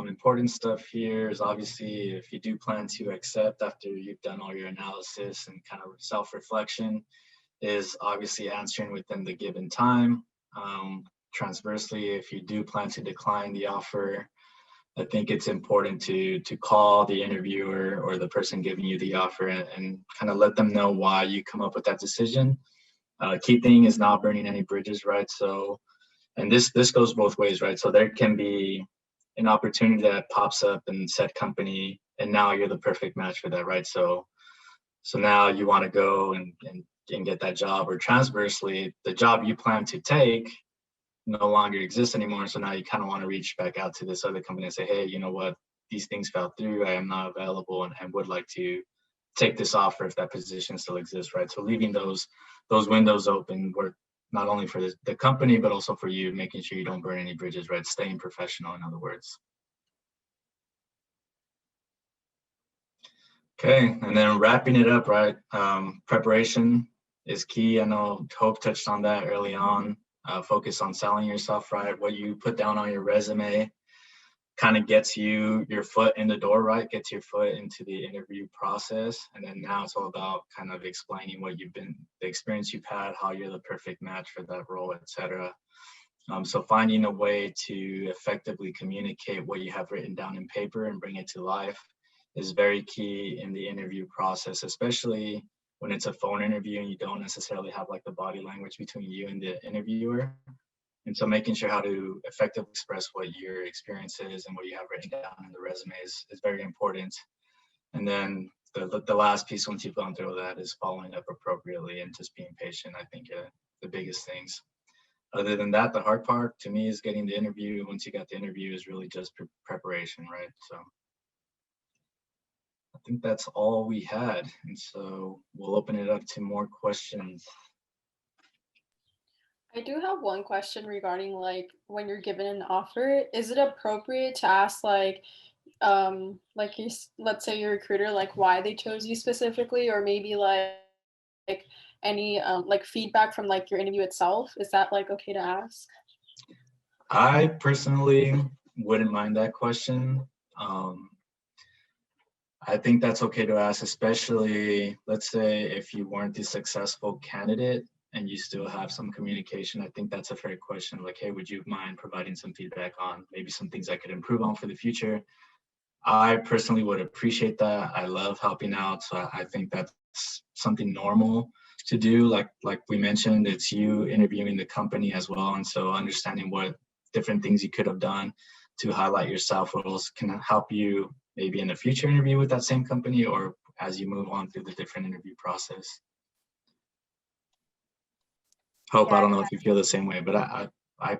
Important stuff here is obviously if you do plan to accept after you've done all your analysis and kind of self-reflection, is obviously answering within the given time. Transversely, if you do plan to decline the offer, I think it's important to call the interviewer or the person giving you the offer and kind of let them know why you come up with that decision. Key thing is not burning any bridges, right? So And this goes both ways, right? So there can be an opportunity that pops up in said company, and now you're the perfect match for that, right? So now you want to go and get that job, or transversely, the job you plan to take no longer exists anymore. So now you kind of want to reach back out to this other company and say, hey, you know what, these things fell through. I am not available and would like to take this offer if that position still exists, right? So leaving those windows open work not only for the company, but also for you, making sure you don't burn any bridges, right? Staying professional, in other words. Okay, and then wrapping it up, right? Preparation is key. I know Hope touched on that early on. Focus on selling yourself, right? What you put down on your resume kind of gets you your foot in the door, right? Gets your foot into the interview process. And then now it's all about kind of explaining what you've been, the experience you've had, how you're the perfect match for that role, etc. So finding a way to effectively communicate what you have written down in paper and bring it to life is very key in the interview process, especially when it's a phone interview and you don't necessarily have like the body language between you and the interviewer. And so making sure how to effectively express what your experience is and what you have written down in the resume is very important. And then the last piece, once you've gone through that, is following up appropriately and just being patient. I think the biggest things. Other than that, the hard part to me is getting the interview. Once you got the interview is really just preparation, right? So I think that's all we had. And so we'll open it up to more questions. I do have one question regarding like when you're given an offer. Is it appropriate to ask like you, let's say your recruiter, like why they chose you specifically, or maybe like any like feedback from like your interview itself? Is that like okay to ask? I personally wouldn't mind that question. I think that's okay to ask, especially let's say if you weren't the successful candidate and you still have some communication. I think that's a fair question. Like, hey, would you mind providing some feedback on maybe some things I could improve on for the future? I personally would appreciate that. I love helping out. So I think that's something normal to do. Like we mentioned, it's you interviewing the company as well. And so understanding what different things you could have done to highlight yourself, what else can help you maybe in a future interview with that same company, or as you move on through the different interview process. Hope, yeah, I don't know if you feel the same way, but I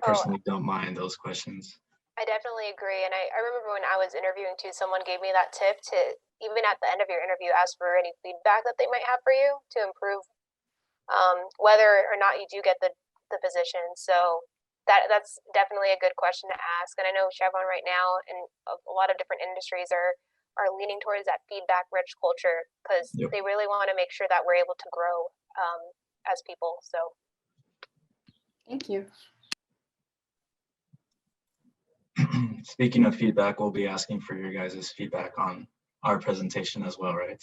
personally don't mind those questions. I definitely agree. And I remember when I was interviewing too, someone gave me that tip to, even at the end of your interview, ask for any feedback that they might have for you to improve whether or not you do get the position. So that's definitely a good question to ask. And I know Chevron right now and a lot of different industries are leaning towards that feedback rich culture, because they really want to make sure that we're able to grow as people. So thank you. Speaking of feedback, we'll be asking for your guys' feedback on our presentation as well, right?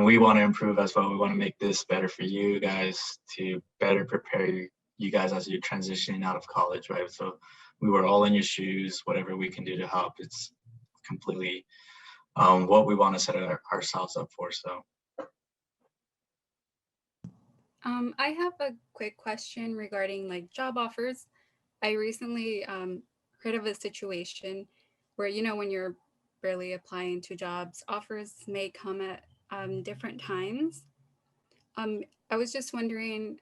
We want to improve as well. We want to make this better for you guys, to better prepare you guys as you're transitioning out of college, right? So we were all in your shoes. Whatever we can do to help, it's completely what we want to set ourselves up for. So I have a quick question regarding like job offers. I recently heard of a situation where, you know, when you're barely applying to jobs, offers may come at different times. I was just wondering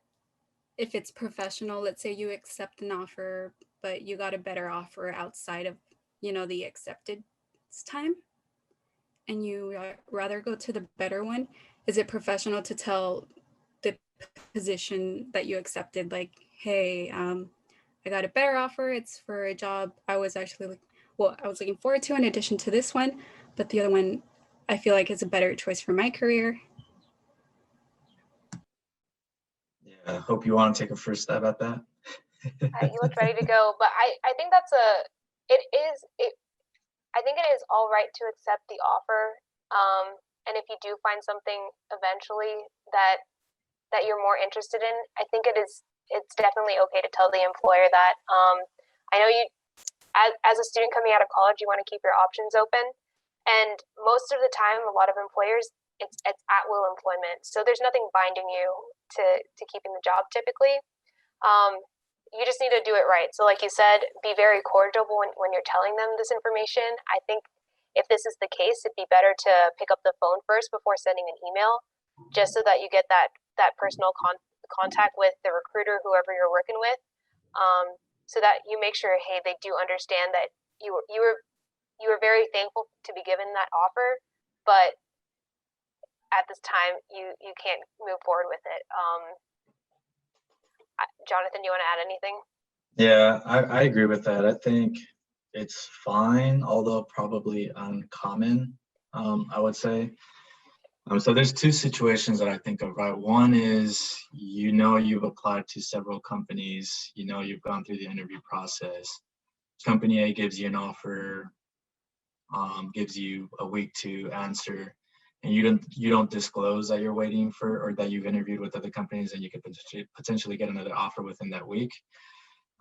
if it's professional. Let's say you accept an offer, but you got a better offer outside of, you know, the accepted time, and you rather go to the better one. Is it professional to tell the position that you accepted, like, hey, I got a better offer. It's for a job I was actually I was looking forward to in addition to this one, but the other one I feel like is a better choice for my career. Yeah, I hope you want to take a first stab at that. You looked ready to go, but I think I think it is all right to accept the offer. And if you do find something eventually that you're more interested in, I think it's definitely okay to tell the employer that. I know you, as a student coming out of college, you want to keep your options open, and most of the time, a lot of employers, it's at will employment, so there's nothing binding you to keeping the job typically. you just need to do it right. So like you said, be very cordial when you're telling them this information. I think if this is the case, it'd be better to pick up the phone first before sending an email, just so that you get that personal contact with the recruiter, whoever you're working with, so that you make sure, hey, they do understand that you were very thankful to be given that offer, but at this time you can't move forward with it. Jonathan, do you want to add anything? Yeah, I agree with that. I think it's fine, although probably uncommon, I would say. So there's two situations that I think of, right? One is, you've applied to several companies, you've gone through the interview process. Company A gives you an offer, gives you a week to answer, and you don't disclose that you're waiting for, or that you've interviewed with other companies and you could potentially get another offer within that week.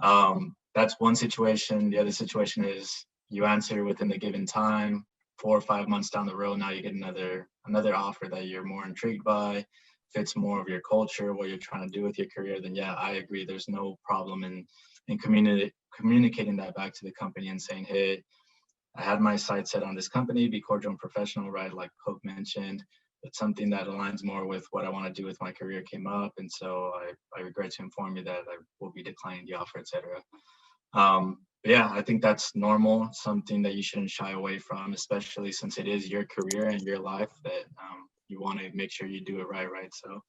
That's one situation. The other situation is you answer within the given time, 4 or 5 months down the road, now you get another offer that you're more intrigued by, fits more of your culture, what you're trying to do with your career. Then yeah, I agree. There's no problem in communicating that back to the company and saying, hey, I had my sights set on this company, be cordial and professional, right? Like Hope mentioned, but something that aligns more with what I want to do with my career came up. And so I regret to inform you that I will be declining the offer, etc. But yeah, I think that's normal, something that you shouldn't shy away from, especially since it is your career and your life that you want to make sure you do it right? So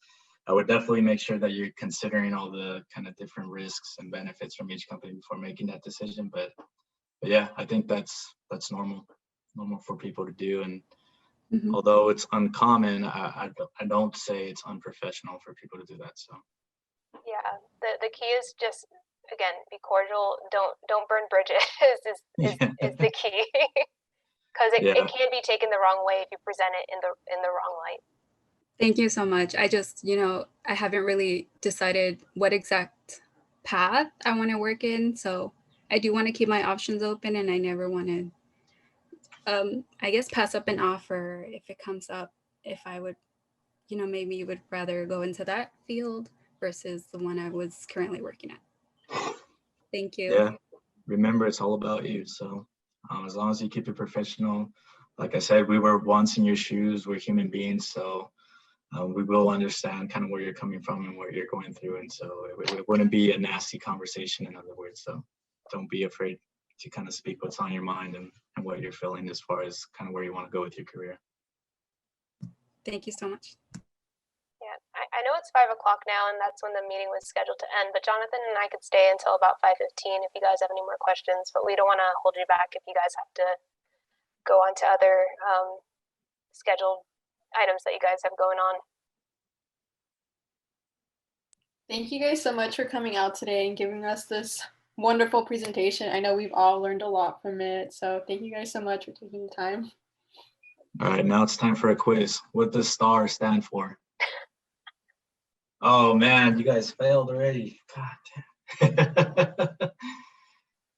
I would definitely make sure that you're considering all the kind of different risks and benefits from each company before making that decision. But yeah, I think that's normal for people to do. And although it's uncommon, I don't say it's unprofessional for people to do that. So yeah, the key is just, again, be cordial. Don't burn bridges is the key, because it can be taken the wrong way if you present it in the wrong light. Thank you so much. I just, I haven't really decided what exact path I want to work in. So I do want to keep my options open, and I never want to, I guess, pass up an offer if it comes up, if I would, maybe you would rather go into that field versus the one I was currently working at. Thank you. Yeah, remember, it's all about you. So as long as you keep it professional, like I said, we were once in your shoes, we're human beings. So we will understand kind of where you're coming from and what you're going through. And so it wouldn't be a nasty conversation, in other words. So don't be afraid to kind of speak what's on your mind and what you're feeling as far as kind of where you want to go with your career. Thank you so much. Yeah, I know it's 5 o'clock now, and that's when the meeting was scheduled to end, but Jonathan and I could stay until about 5:15 if you guys have any more questions, but we don't want to hold you back if you guys have to go on to other scheduled items that you guys have going on. Thank you guys so much for coming out today and giving us this wonderful presentation. I know we've all learned a lot from it, so thank you guys so much for taking the time. All right, now it's time for a quiz. What does STAR stand for? Oh man, you guys failed already. God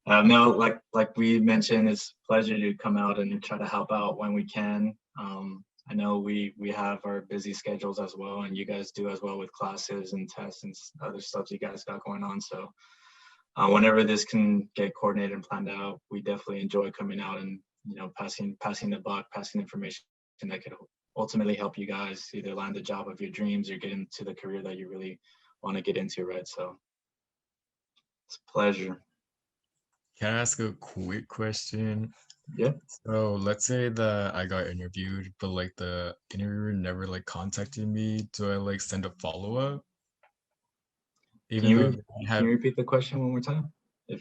damn. No, like we mentioned, it's a pleasure to come out and try to help out when we can. I know we have our busy schedules as well, and you guys do as well with classes and tests and other stuff you guys got going on. So whenever this can get coordinated and planned out, we definitely enjoy coming out and passing the buck, passing information that could ultimately help you guys either land the job of your dreams or get into the career that you really want to get into, right? So it's a pleasure. Can I ask a quick question? Yeah. So let's say that I got interviewed, but like the interviewer never like contacted me. Do I like send a follow-up? Can you repeat the question one more time?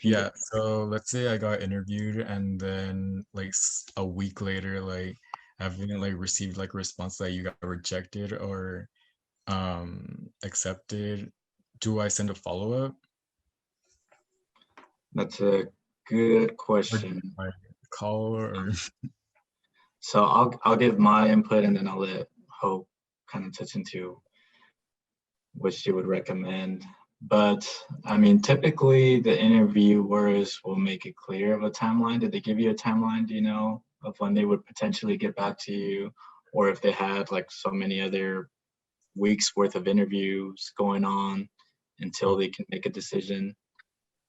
Yeah, so let's say I got interviewed and then like a week later, like I haven't like received like a response that you got rejected or accepted. Do I send a follow-up? That's a good question. Call or so I'll give my input and then I'll let Hope kind of touch into what she would recommend. But I mean, typically the interviewers will make it clear of a timeline. Did they give you a timeline, do you know, of when they would potentially get back to you, or if they had like so many other weeks worth of interviews going on until they can make a decision?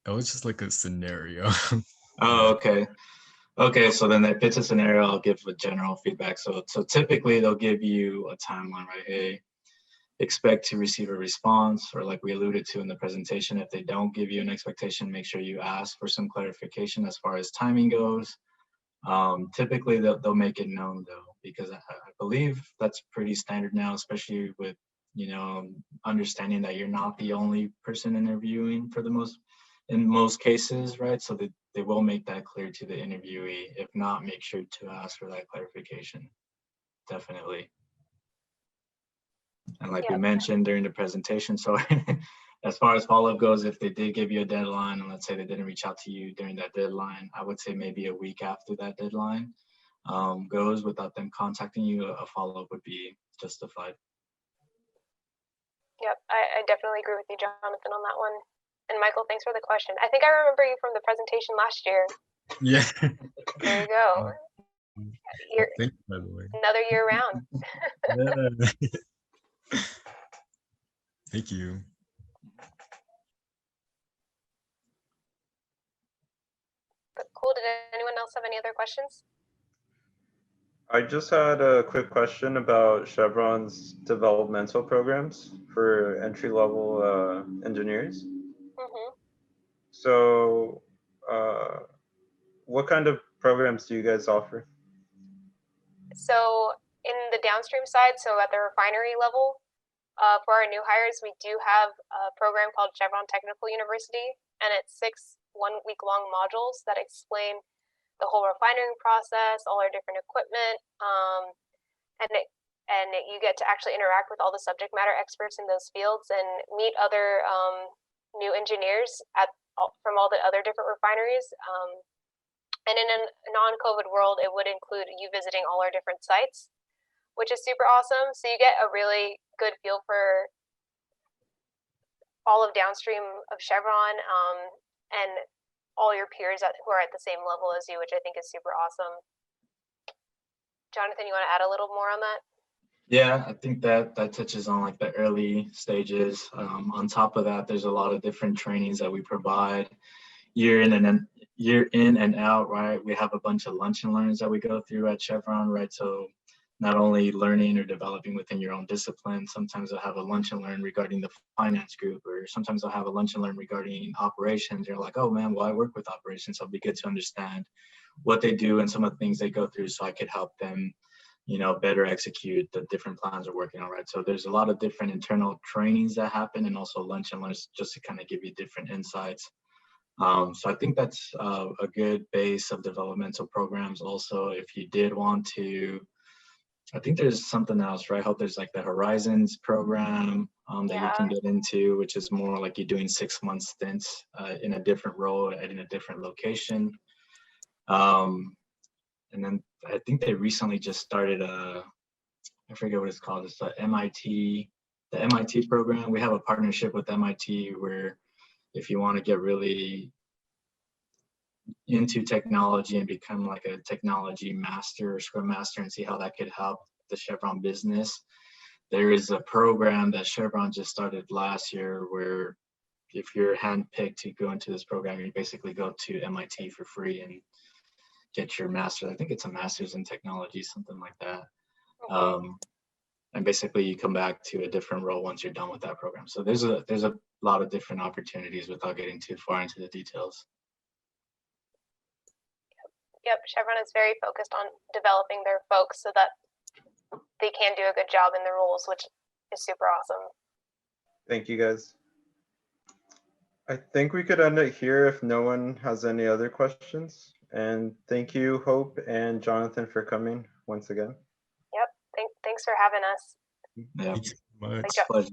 It was just like a scenario. Oh, okay. Okay, so then if it's a scenario, I'll give a general feedback. So typically they'll give you a timeline, right? Hey, expect to receive a response, or like we alluded to in the presentation, if they don't give you an expectation, make sure you ask for some clarification as far as timing goes. Typically they'll make it known though, because I believe that's pretty standard now, especially with, you know, understanding that you're not the only person interviewing in most cases, right? So they will make that clear to the interviewee. If not, make sure to ask for that clarification. Definitely. And like we mentioned during the presentation, so as far as follow-up goes, if they did give you a deadline, and let's say they didn't reach out to you during that deadline, I would say maybe a week after that deadline goes without them contacting you, a follow-up would be justified. Yep, I definitely agree with you, Jonathan, on that one. And Michael, thanks for the question. I think I remember you from the presentation last year. Yeah. There you go. Thank you, by the way. Another year round. Yeah. Thank you. But cool. Did anyone else have any other questions? I just had a quick question about Chevron's developmental programs for entry-level engineers. Mm-hmm. So what kind of programs do you guys offer? So in the downstream side, so at the refinery level, for our new hires, we do have a program called Chevron Technical University, and it's 6 one-week-long modules that explain the whole refining process, all our different equipment, and you get to actually interact with all the subject matter experts in those fields and meet other new engineers from all the other different refineries. And in a non-COVID world, it would include you visiting all our different sites, which is super awesome. So you get a really good feel for all of downstream of Chevron and all your peers who are at the same level as you, which I think is super awesome. Jonathan, you want to add a little more on that? Yeah, I think that touches on like the early stages. On top of that, there's a lot of different trainings that we provide year in and out, right? We have a bunch of lunch and learns that we go through at Chevron, right? So not only learning or developing within your own discipline, sometimes I'll have a lunch and learn regarding the finance group, or sometimes I'll have a lunch and learn regarding operations. You're like, oh man, well, I work with operations, so it'll be good to understand what they do and some of the things they go through so I could help them, you know, better execute the different plans we're working on, right? So there's a lot of different internal trainings that happen, and also lunch and learns just to kind of give you different insights. So I think that's a good base of developmental programs. Also, if you did want to, I think there's something else, right? I hope there's like the Horizons program that you can get into, which is more like you're doing 6-month stints in a different role in a different location. And then I think they recently just started I forget what it's called. It's the MIT program. We have a partnership with MIT where if you want to get really into technology and become like a technology master or scrum master and see how that could help the Chevron business, there is a program that Chevron just started last year where if you're handpicked to go into this program, you basically go to MIT for free and get your master's. I think it's a master's in technology, something like that. And basically you come back to a different role once you're done with that program. So there's a lot of different opportunities without getting too far into the details. Yep, Chevron is very focused on developing their folks so that they can do a good job in the roles, which is super awesome. Thank you, guys. I think we could end it here if no one has any other questions. And thank you, Hope and Jonathan, for coming once again. Yep, thanks for having us. Yeah, Thank you so much. pleasure.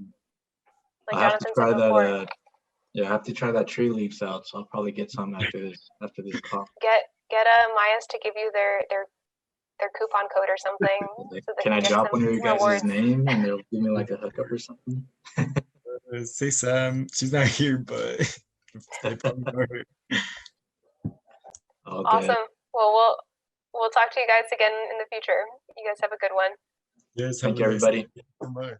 Like I have to Jonathan try said before, that. Yeah, I have to try that tree leaves out, so I'll probably get some after this call. get MAES to give you their coupon code or something. So Can I drop one of your guys' name and they'll give me like a hookup or something? Say Sam. She's not here, but they probably know her. Okay. Awesome. Well, we'll talk to you guys again in the future. You guys have a good one. Yes, Thank you, everybody. Thank you so much.